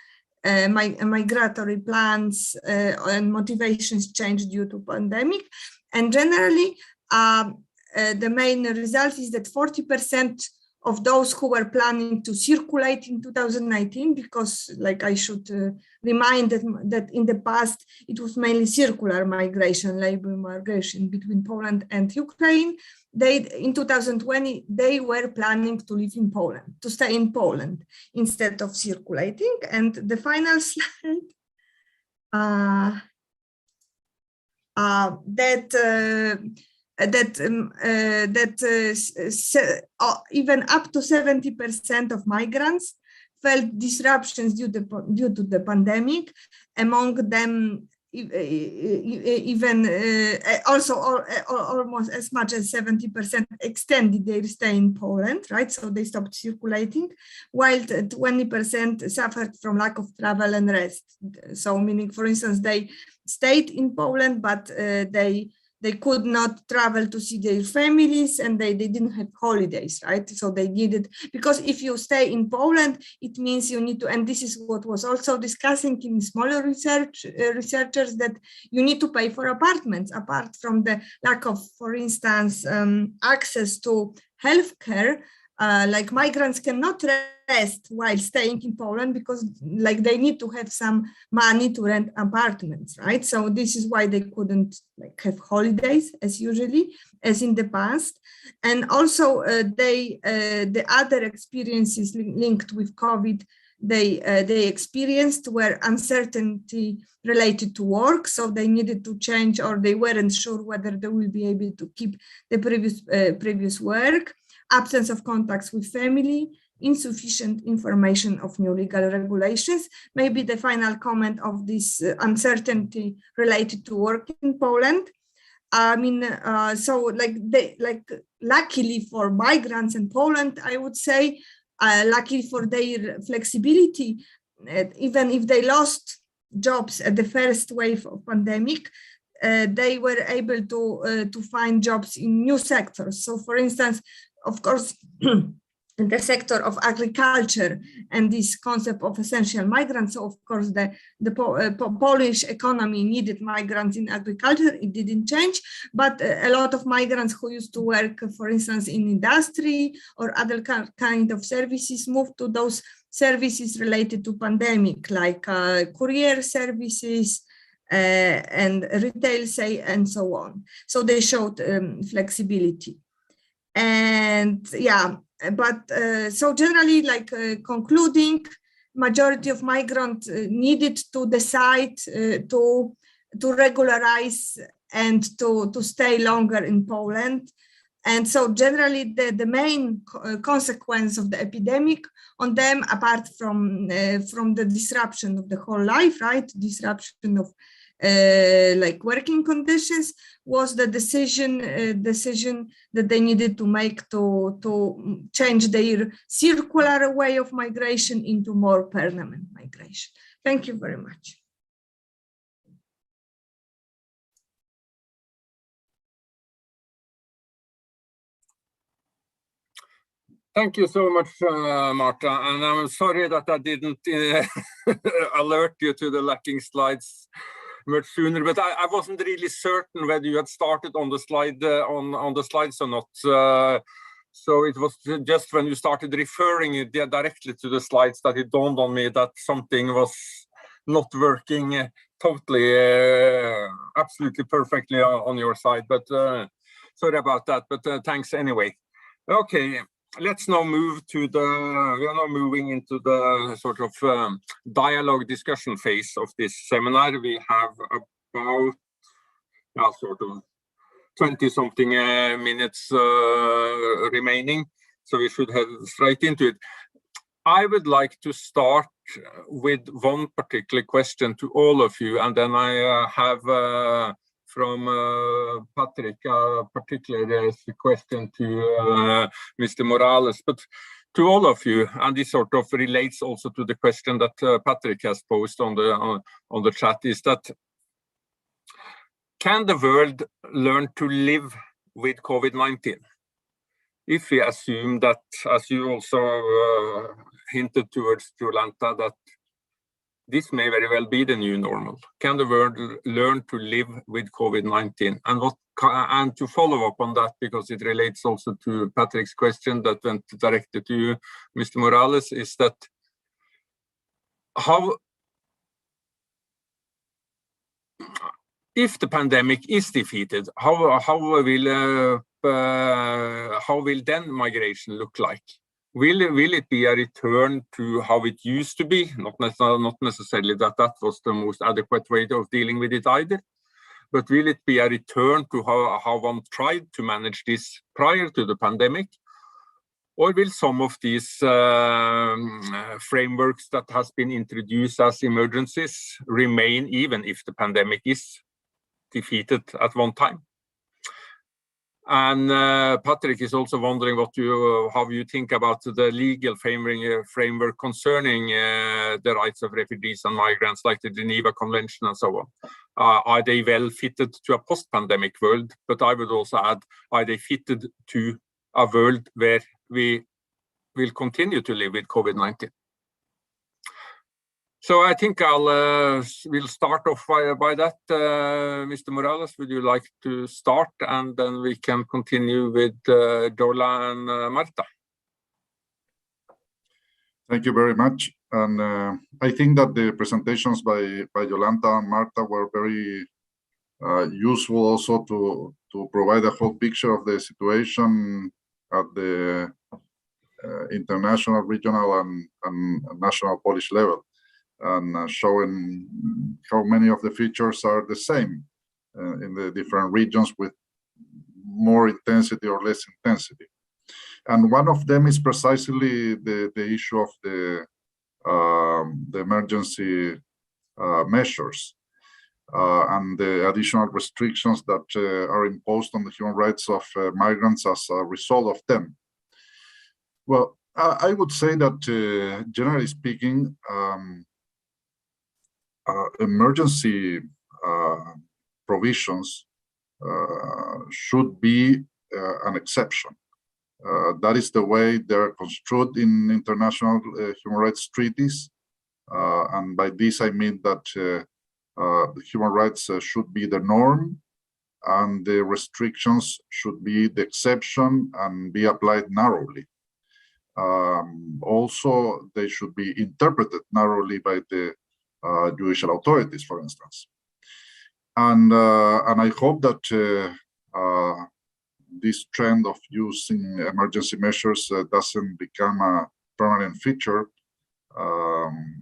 migratory plans and motivations changed due to pandemic. And generally, the main result is that 40% of those who were planning to circulate in 2019, because, like, I should remind that in the past, it was mainly circular migration, labor migration between Poland and Ukraine. In 2020, they were planning to live in Poland, to stay in Poland instead of circulating. And the final slide, even up to 70% of migrants felt disruptions due to the pandemic. Among them, even also almost as much as 70% extended their stay in Poland, right? So they stopped circulating, while 20% suffered from lack of travel and rest. So meaning, for instance, they stayed in Poland, but they could not travel to see their families, and they didn't have holidays, right? So they needed, because if you stay in Poland, it means you need to, and this is what was also discussing in smaller researchers, that you need to pay for apartments, apart from the lack of, for instance, access to healthcare. Like migrants cannot rest while staying in Poland, because like they need to have some money to rent apartments, right? So this is why they couldn't like have holidays as in the past. And also the other experiences linked with COVID they experienced were uncertainty related to work. So they needed to change, or they weren't sure whether they will be able to keep the previous work. Absence of contacts with family, insufficient information of new legal regulations. Maybe the final comment of this uncertainty related to work in Poland. I mean, so luckily for migrants in Poland, I would say, luckily for their flexibility, even if they lost jobs at the first wave of pandemic, they were able to find jobs in new sectors. So, for instance, of course, in the sector of agriculture and this concept of essential migrants. So, of course, the Polish economy needed migrants in agriculture. It didn't change, but a lot of migrants who used to work, for instance, in industry or other kind of services moved to those services related to pandemic, like courier services, and retail, say, and so on. So they showed flexibility. And yeah, but so generally, like concluding, majority of migrants needed to decide to regularize and to stay longer in Poland. And so generally the main consequence of the epidemic on them, apart from the disruption of the whole life, right, disruption of like working conditions, was the decision that they needed to make to change their circular way of migration into more permanent migration. Thank you very much. Thank you so much, Marta. And I'm sorry that I didn't alert you to the lacking slides much sooner, but I wasn't really certain whether you had started on the slide on the slides or not. So it was just when you started referring it directly to the slides that it dawned on me that something was not working totally, absolutely perfectly on your side. But sorry about that. But thanks anyway. Okay. Let's now move to we are now moving into the sort of dialogue discussion phase of this seminar. We have about sort of 20-something minutes remaining, so we should head straight into it. I would like to start with one particular question to all of you, and then I have from Patrcja, particularly as a question to Mr. Morales, but to all of you, and this sort of relates also to the question that Patrcja has posed on the chat, is that can the world learn to live with COVID-19? If we assume that, as you also hinted towards, Jolanta, that this may very well be the new normal. Can the world learn to live with COVID-19? And to follow up on that, because it relates also to Patrick's question that went directly to you, Mr. Morales, is that how, if the pandemic is defeated, how will then migration look like? Will it be a return to how it used to be? Not necessarily that was the most adequate way of dealing with it either, but will it be a return to how one tried to manage this prior to the pandemic? Or will some of these frameworks that has been introduced as emergencies remain even if the pandemic is defeated at one time? And Patrick is also wondering how you think about the legal framework concerning the rights of refugees and migrants, like the Geneva Convention and so on. Are they well fitted to a post-pandemic world? But I would also add, are they fitted to a world where we will continue to live with COVID-19? So I think we'll start off by that. Mr. Morales, would you like to start, and then we can continue with Jola and Marta? Thank you very much. And I think that the presentations by Yolanda and Marta were very useful also to provide a whole picture of the situation at the international, regional, and national Polish level, and showing how many of the features are the same in the different regions with more intensity or less intensity. And one of them is precisely the issue of the emergency measures and the additional restrictions that are imposed on the human rights of migrants as a result of them. Well, I would say that generally speaking, emergency provisions should be an exception. That is the way they're construed in international human rights treaties. And by this, I mean that the human rights should be the norm, and the restrictions should be the exception and be applied narrowly. Also, they should be interpreted narrowly by the judicial authorities, for instance. And I hope that this trend of using emergency measures doesn't become a permanent feature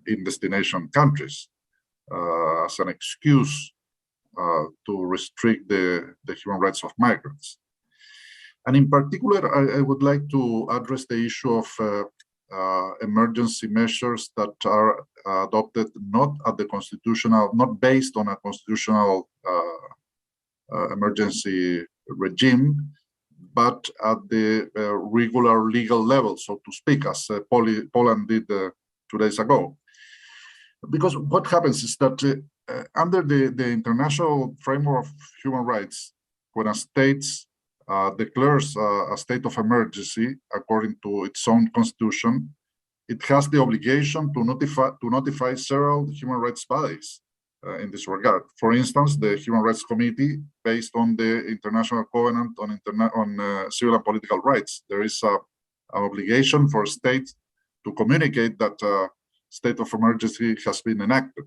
in destination countries as an excuse to restrict the human rights of migrants. And in particular, I would like to address the issue of emergency measures that are adopted not based on a constitutional emergency regime, but at the regular legal level, so to speak, as Poland did 2 days ago. Because what happens is that under the international framework of human rights, when a state declares a state of emergency according to its own constitution, it has the obligation to notify several human rights bodies in this regard. For instance, the Human Rights Committee, based on the International Covenant on Civil and Political Rights, there is an obligation for states to communicate that a state of emergency has been enacted.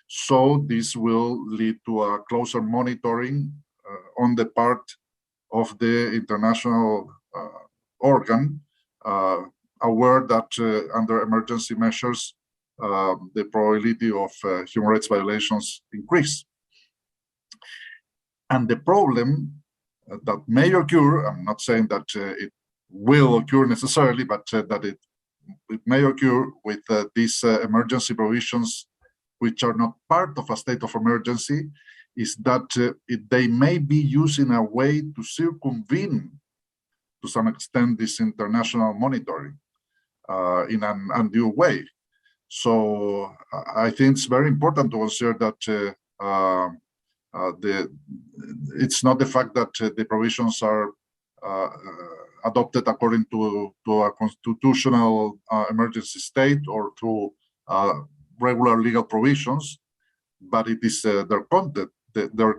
So this will lead to a closer monitoring on the part of the international organ, aware that under emergency measures, the probability of human rights violations increase. And the problem that may occur, I'm not saying that it will occur necessarily, but that it may occur with these emergency provisions, which are not part of a state of emergency, is that they may be used in a way to circumvene, to some extent, this international monitoring in an undue way. So I think it's very important to consider that it's not the fact that the provisions are adopted according to a constitutional emergency state or to regular legal provisions, but it is their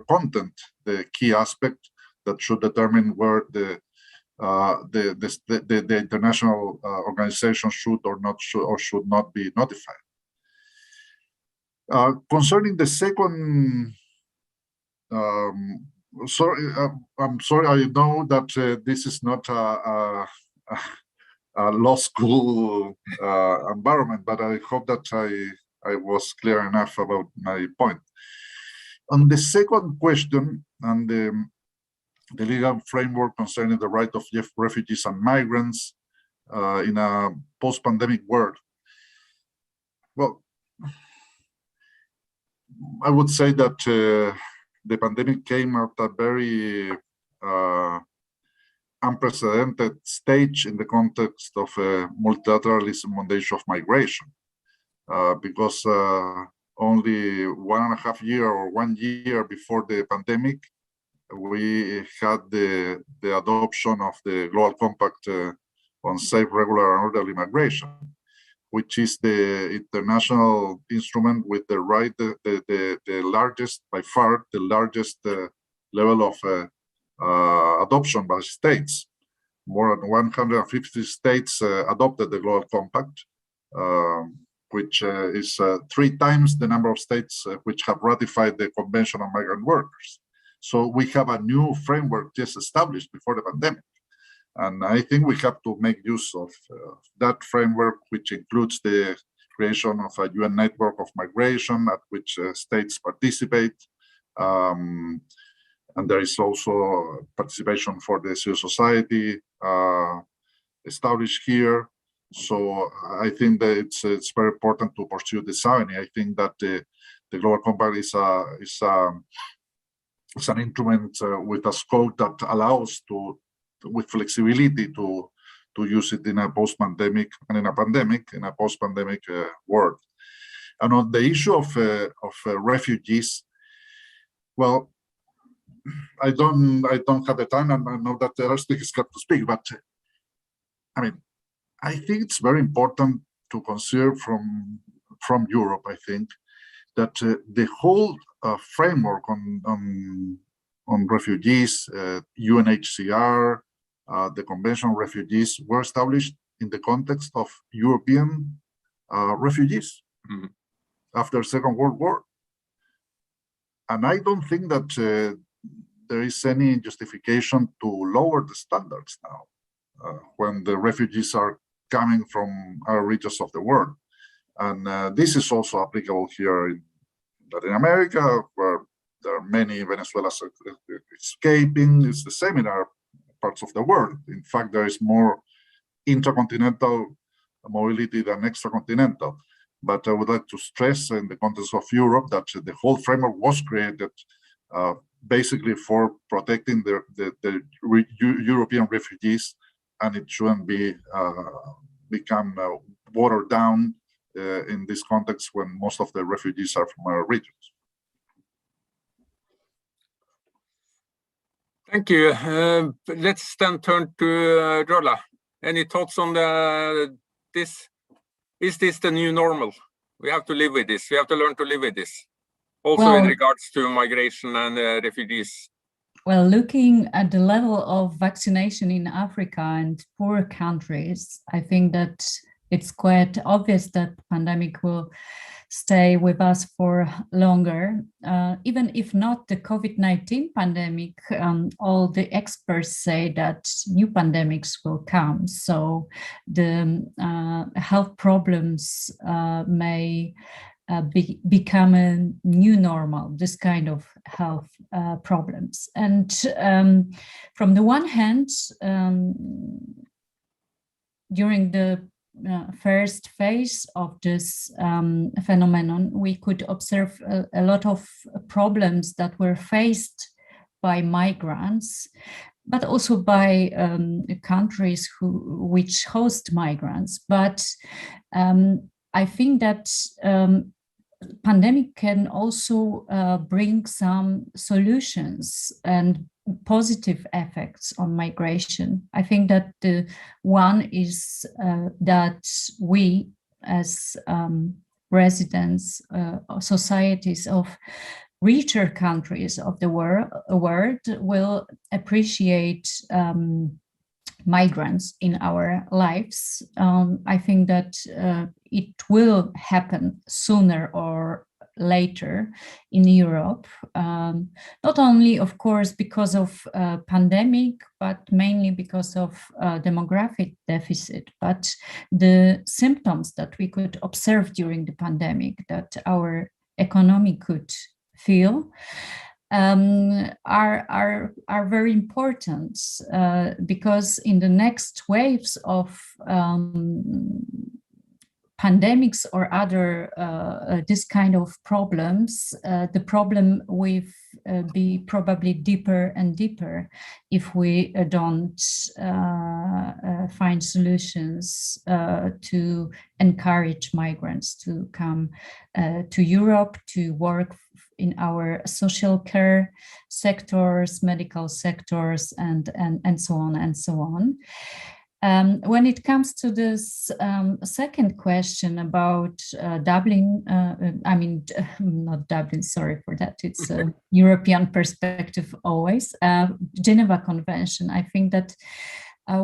content, the key aspect that should determine where the international organization should not be notified. Concerning the second, I'm sorry, I know that this is not a law school environment, but I hope that I was clear enough about my point. On the second question, and the legal framework concerning the right of refugees and migrants, in a post-pandemic world? Well, I would say that the pandemic came at a very unprecedented stage in the context of multilateralism on the issue of migration, because only 1.5 years or 1 year before the pandemic, we had the adoption of the Global Compact on safe, regular, and orderly migration, which is the international instrument with the largest, by far, the largest level of adoption by states. More than 150 states adopted the Global Compact, which is 3 times the number of states which have ratified the Convention on Migrant Workers. So we have a new framework just established before the pandemic. And I think we have to make use of that framework, which includes the creation of a UN network of migration at which states participate. And there is also participation for the civil society established here. So I think that it's very important to pursue the sovereignty. I think that the Global Compact is an instrument with a scope that allows with flexibility to use it in a post-pandemic and in a post-pandemic world. And on the issue of refugees, well, I don't have the time, and I know that the other speakers have to speak, but I mean, I think it's very important to consider from Europe, I think, that the whole framework on refugees, UNHCR, the Convention on Refugees were established in the context of European refugees after the Second World War. And I don't think that there is any justification to lower the standards now when the refugees are coming from other regions of the world. And this is also applicable here in Latin America, where there are many Venezuelans escaping. It's the same in other parts of the world. In fact, there is more intercontinental mobility than extracontinental. But I would like to stress in the context of Europe that the whole framework was created basically for protecting the European refugees, and it shouldn't become watered down in this context when most of the refugees are from our regions. Thank you. Let's then turn to Rola. Any thoughts on this? Is this the new normal? We have to live with this. We have to learn to live with this. Also in regards to migration and refugees. Well, looking at the level of vaccination in Africa and poor countries, I think that it's quite obvious that the pandemic will stay with us for longer. Even if not the COVID-19 pandemic, all the experts say that new pandemics will come. So the health problems may become a new normal, this kind of health problems. And from the one hand, during the first phase of this phenomenon, we could observe a lot of problems that were faced by migrants, but also by countries which host migrants. But I think that pandemic can also bring some solutions and positive effects on migration. I think that the one is that we as residents, societies of richer countries of the world will appreciate migrants in our lives. I think that it will happen sooner or later in Europe, not only, of course, because of pandemic, but mainly because of demographic deficit, but the symptoms that we could observe during the pandemic that our economy could feel. are very important because in the next waves of pandemics or other this kind of problems, the problem will be probably deeper and deeper if we don't find solutions to encourage migrants to come to Europe to work in our social care sectors, medical sectors, and so on and so on. When it comes to this second question about Dublin, I mean, not Dublin, sorry for that, it's a European perspective always, Geneva Convention, I think that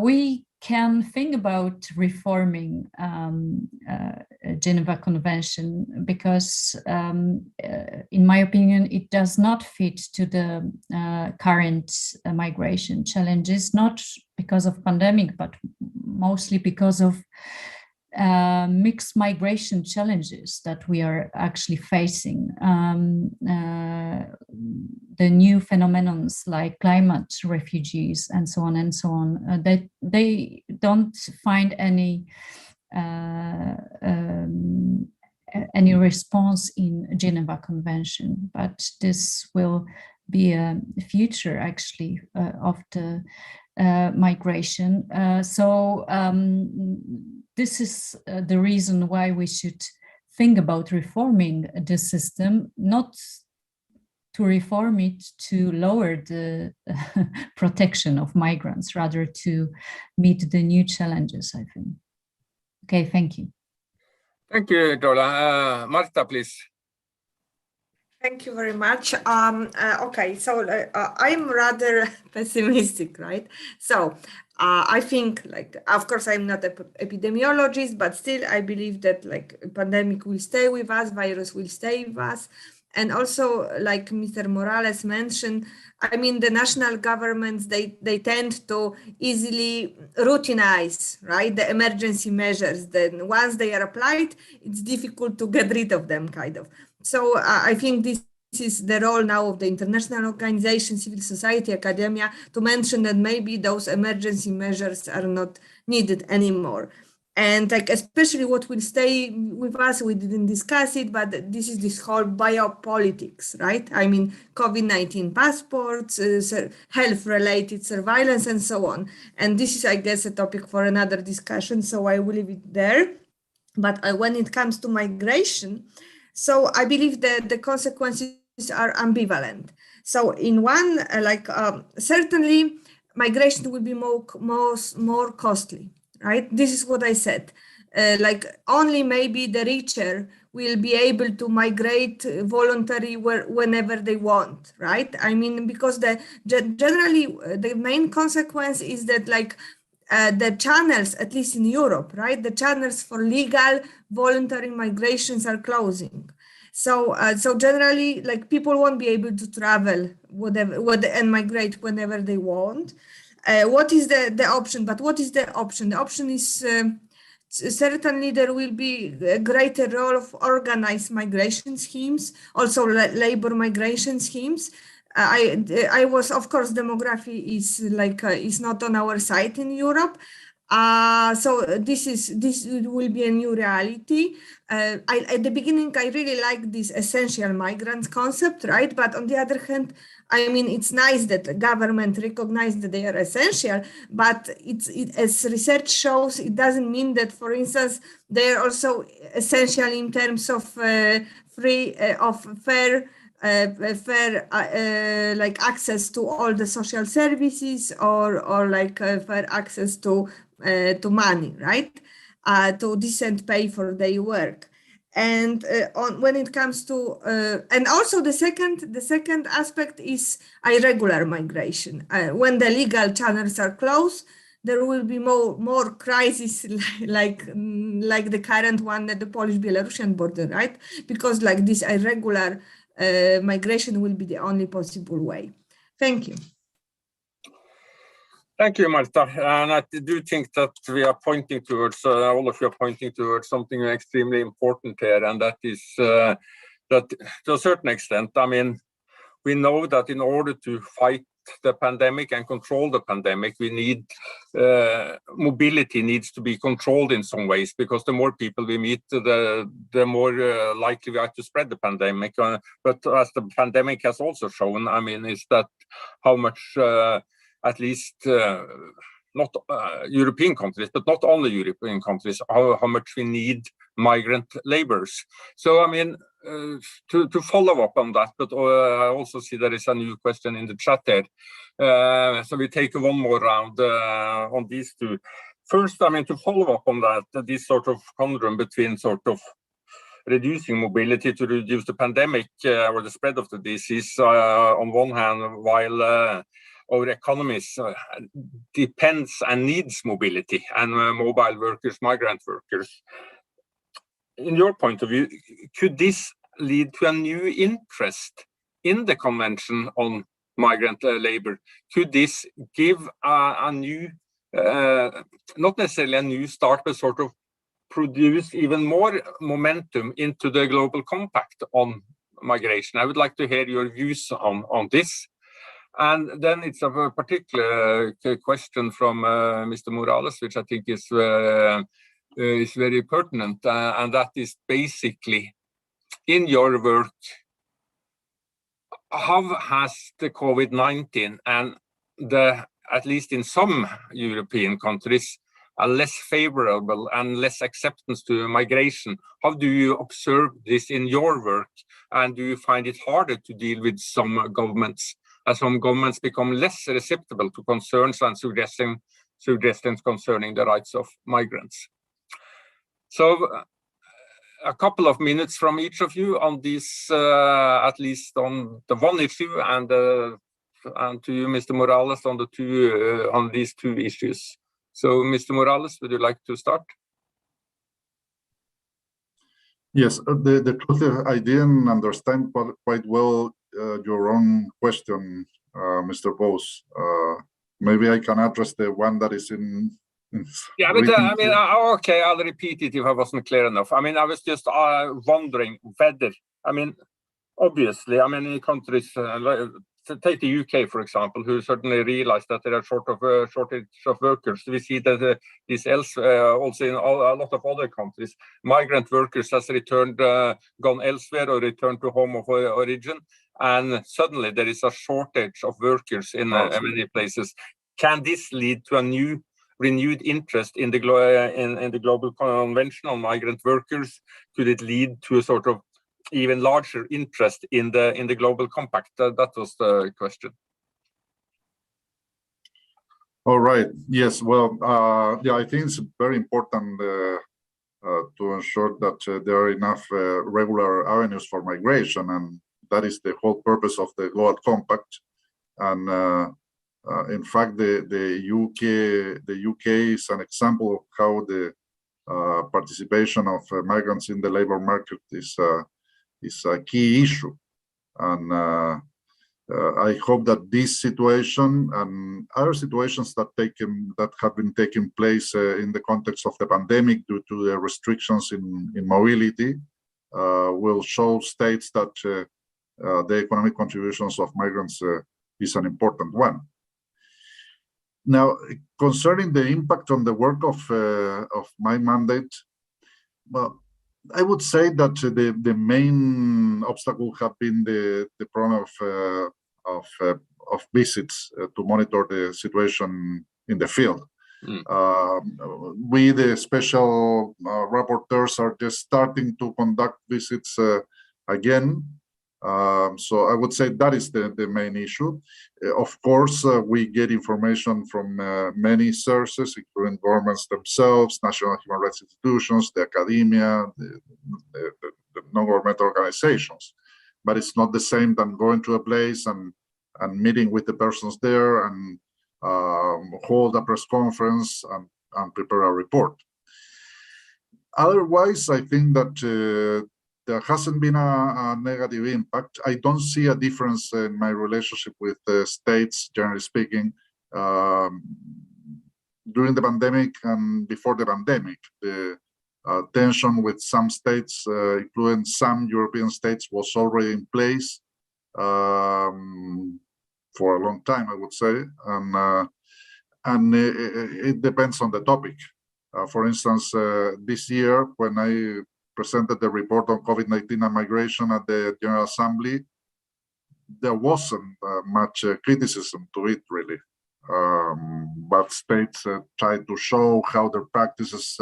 we can think about reforming Geneva Convention because, in my opinion, it does not fit to the current migration challenges, not because of pandemic, but mostly because of mixed migration challenges that we are actually facing. The new phenomenons like climate refugees and so on and so on, that they don't find any response in Geneva Convention, but this will be a future actually of the migration. So this is the reason why we should think about reforming the system, not to reform it to lower the protection of migrants, rather to meet the new challenges, I think. Okay, thank you. Thank you, Dola. Marta, please. Thank you very much. Okay, so I'm rather pessimistic, right? So I think, like, of course, I'm not an epidemiologist, but still I believe that like pandemic will stay with us, virus will stay with us. And also, like Mr. Morales mentioned, I mean, the national governments, they tend to easily routinize, right, the emergency measures. Then once they are applied, it's difficult to get rid of them, kind of. So I think this is the role now of the international organizations, civil society, academia, to mention that maybe those emergency measures are not needed anymore. And like, especially what will stay with us, we didn't discuss it, but this is this whole biopolitics, right? I mean, COVID-19 passports, health-related surveillance, and so on. And this is, I guess, a topic for another discussion, so I will leave it there. But when it comes to migration, so I believe that the consequences are ambivalent. So in one, certainly migration will be more costly, right? This is what I said. Like only maybe the richer will be able to migrate voluntarily whenever they want, right? I mean, because generally the main consequence is that like the channels, at least in Europe, right? The channels for legal voluntary migrations are closing. So generally, like people won't be able to travel and migrate whenever they want. What is the option? But what is the option? The option is certainly there will be a greater role of organized migration schemes, also labor migration schemes. I was, of course, demography is not on our side in Europe. So this will be a new reality. At the beginning, I really liked this essential migrants concept, right? But on the other hand, I mean, it's nice that the government recognizes that they are essential, but as research shows, it doesn't mean that, for instance, they are also essential in terms of fair like access to all the social services or like fair access to money, right? To decent pay for their work. And when it comes to and also the second aspect is irregular migration. When the legal channels are closed, there will be more crises like the current one at the Polish-Belarusian border, right? Because like this irregular migration will be the only possible way. Thank you. Thank you, Marta. And I do think that we are pointing towards, all of you are pointing towards something extremely important here, and that is that to a certain extent, I mean, we know that in order to fight the pandemic and control the pandemic, we need mobility needs to be controlled in some ways, because the more people we meet, the more likely we are to spread the pandemic. But as the pandemic has also shown, I mean, is that how much, at least not European countries, but not only European countries, how much we need migrant laborers. So, I mean, to follow up on that, but I also see there is a new question in the chat there. So we take one more round on these two. First, I mean, to follow up on that, this sort of conundrum between sort of reducing mobility to reduce the pandemic or the spread of the disease on one hand, while our economies depends and needs mobility and mobile workers, migrant workers. In your point of view, could this lead to a new interest in the Convention on Migrant Labor? Could this give a new, not necessarily a new start, but sort of produce even more momentum into the Global Compact on migration? I would like to hear your views on this. And then it's a particular question from Mr. Morales, which I think is very pertinent, and that is basically, in your work, how has the COVID-19 and at least in some European countries, a less favorable and less acceptance to migration, how do you observe this in your work? And do you find it harder to deal with some governments, as some governments become less receptive to concerns and suggestions concerning the rights of migrants? So a couple of minutes from each of you on this, at least on the one issue, and to you, Mr. Morales, on the two on these two issues. So, Mr. Morales, would you like to start? Yes, the truth is I didn't understand quite well your own question, Mr. Bose. Maybe I can address the one that is in yeah, but I mean, okay, I'll repeat it if I wasn't clear enough. I mean, I was just wondering whether, I mean, obviously, I mean, in countries, take the UK, for example, who certainly realized that there are shortage of workers. We see that this also in a lot of other countries, migrant workers has returned, gone elsewhere or returned to home of origin, and suddenly there is a shortage of workers in many places. Can this lead to a new renewed interest in the Global Convention on Migrant Workers? Could it lead to a sort of even larger interest in the Global Compact? That was the question. All right. Yes. Well, yeah, I think it's very important to ensure that there are enough regular avenues for migration, and that is the whole purpose of the Global Compact. And in fact, the UK is an example of how the participation of migrants in the labor market is a key issue. And I hope that this situation and other situations that have been taking place in the context of the pandemic due to the restrictions in mobility will show states that the economic contributions of migrants is an important one. Now, concerning the impact on the work of my mandate, well, I would say that the main obstacle have been the problem of visits to monitor the situation in the field. We, the special rapporteurs, are just starting to conduct visits again. So I would say that is the main issue. Of course, we get information from many sources, including governments themselves, national human rights institutions, the academia, the non-governmental organizations. But it's not the same than going to a place and meeting with the persons there and hold a press conference and prepare a report. Otherwise, I think that there hasn't been a negative impact. I don't see a difference in my relationship with the states, generally speaking. During the pandemic and before the pandemic, the tension with some states, including some European states, was already in place. for a long time, I would say, and it depends on the topic. For instance, this year, when I presented the report on COVID-19 and migration at the General Assembly, there wasn't much criticism to it, really. But states tried to show how their practices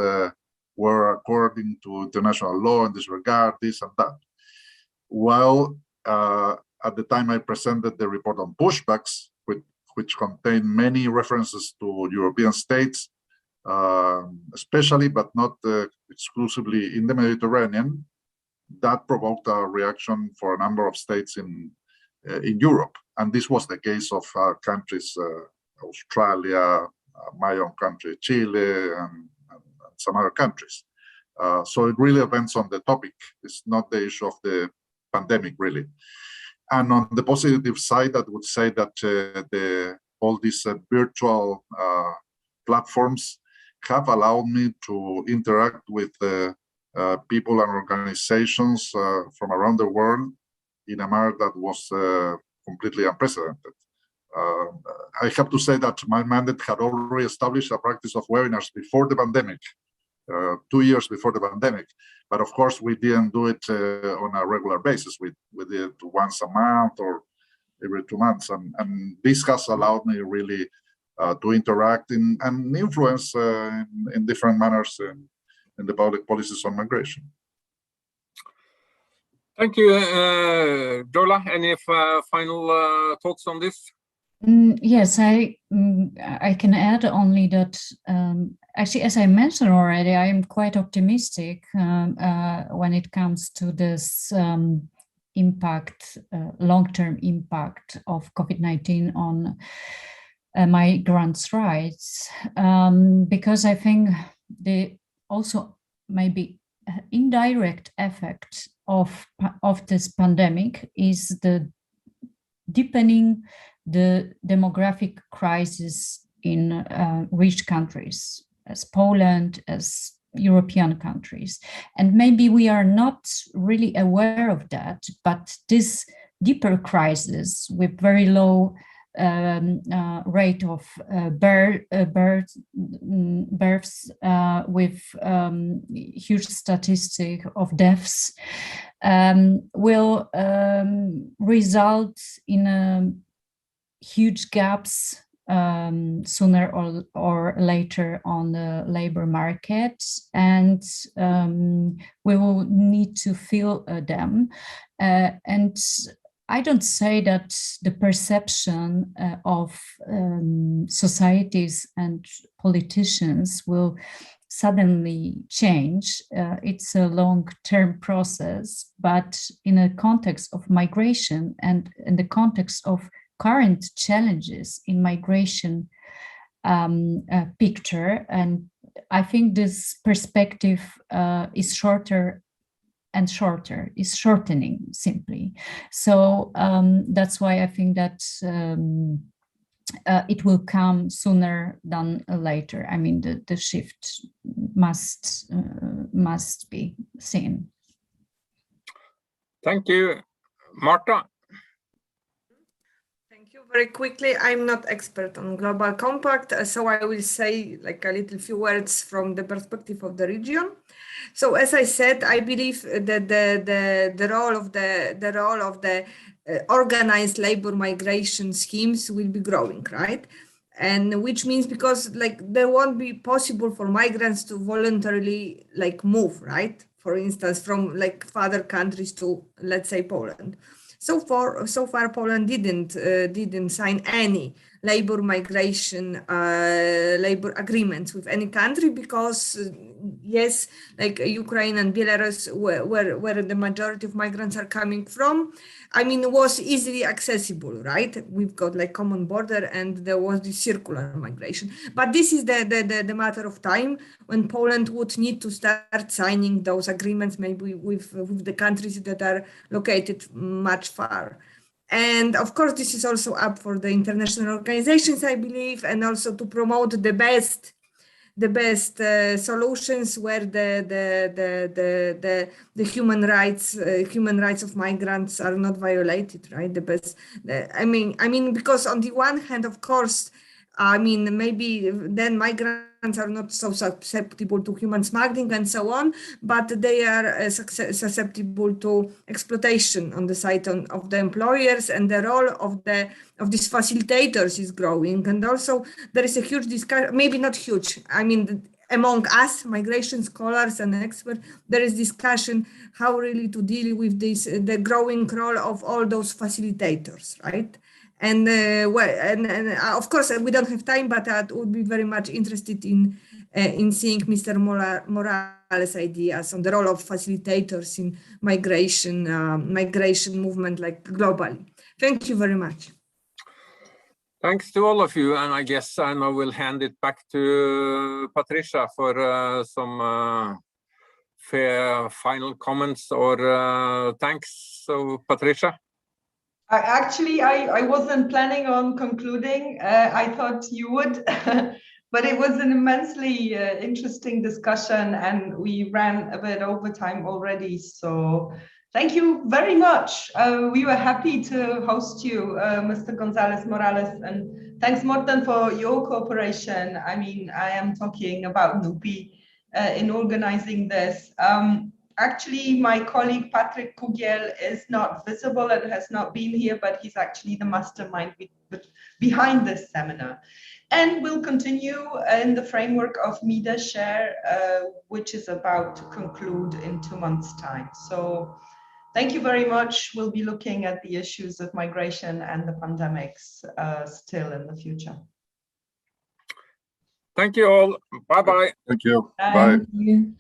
were according to international law in this regard, this and that. While at the time I presented the report on pushbacks, which contained many references to European states, especially but not exclusively in the Mediterranean, that provoked a reaction for a number of states in Europe. And this was the case of countries, Australia, my own country, Chile, and some other countries. So it really depends on the topic. It's not the issue of the pandemic, really. And on the positive side, I would say that all these virtual platforms have allowed me to interact with people and organizations from around the world in a manner that was completely unprecedented. I have to say that my mandate had already established a practice of webinars before the pandemic, 2 years before the pandemic. But of course, we didn't do it on a regular basis. We did it once a month or every 2 months. And this has allowed me really to interact and influence in different manners in the public policies on migration. Thank you, Jola. Any final thoughts on this? Yes, I can add only that actually, as I mentioned already, I am quite optimistic when it comes to this impact, long-term impact of COVID-19 on migrants' rights, because I think the also maybe indirect effect of this pandemic is the deepening the demographic crisis in rich countries, as Poland, as European countries. And maybe we are not really aware of that, but this deeper crisis with very low rate of births, with huge statistic of deaths, will result in huge gaps sooner or later on the labor market, and we will need to fill them. And I don't say that the perception of societies and politicians will suddenly change. It's a long-term process, but in a context of migration and in the context of current challenges in migration picture, and I think this perspective is shorter and shorter, is shortening simply. So that's why I think that it will come sooner than later. I mean, the shift must be seen. Thank you, Marta. Thank you. Very quickly, I'm not expert on Global Compact, so I will say like a little few words from the perspective of the region. So as I said, I believe that the role of the organized labor migration schemes will be growing, right? And which means because like there won't be possible for migrants to voluntarily like move, right? For instance, from like other countries to, let's say, Poland. So far, Poland didn't sign any labor migration labor agreements with any country because yes, like Ukraine and Belarus, where the majority of migrants are coming from, I mean, it was easily accessible, right? We've got like common border, and there was the circular migration. But this is the matter of time when Poland would need to start signing those agreements, maybe with the countries that are located much far. And of course, this is also up for the international organizations, I believe, and also to promote the best solutions where the human rights of migrants are not violated, right? I mean, because on the one hand, of course, I mean, maybe then migrants are not so susceptible to human smuggling and so on, but they are susceptible to exploitation on the side of the employers, and the role of these facilitators is growing. And also there is a huge discussion, maybe not huge, I mean, among us, migration scholars and experts, there is discussion how really to deal with this, the growing role of all those facilitators, right? And of course, we don't have time, but I would be very much interested in seeing Mr. Morales' ideas on the role of facilitators in migration movement, like globally. Thank you very much. Thanks to all of you, and I guess I now will hand it back to Patrcja for some fair final comments or thanks. So, Patrcja. Actually, I wasn't planning on concluding. I thought you would, but it was an immensely interesting discussion, and we ran a bit over time already. So thank you very much. We were happy to host you, Mr. González Morales, and thanks, Morten, for your cooperation. I mean, I am talking about NUPI in organizing this. Actually, my colleague Patrick Kugiel is not visible and has not been here, but he's actually the mastermind behind this seminar. And we'll continue in the framework of MIDA Share, which is about to conclude in 2 months' time. So thank you very much. We'll be looking at the issues of migration and the pandemics still in the future. Thank you all. Bye-bye. Thank you. Bye. Bye. Thank you.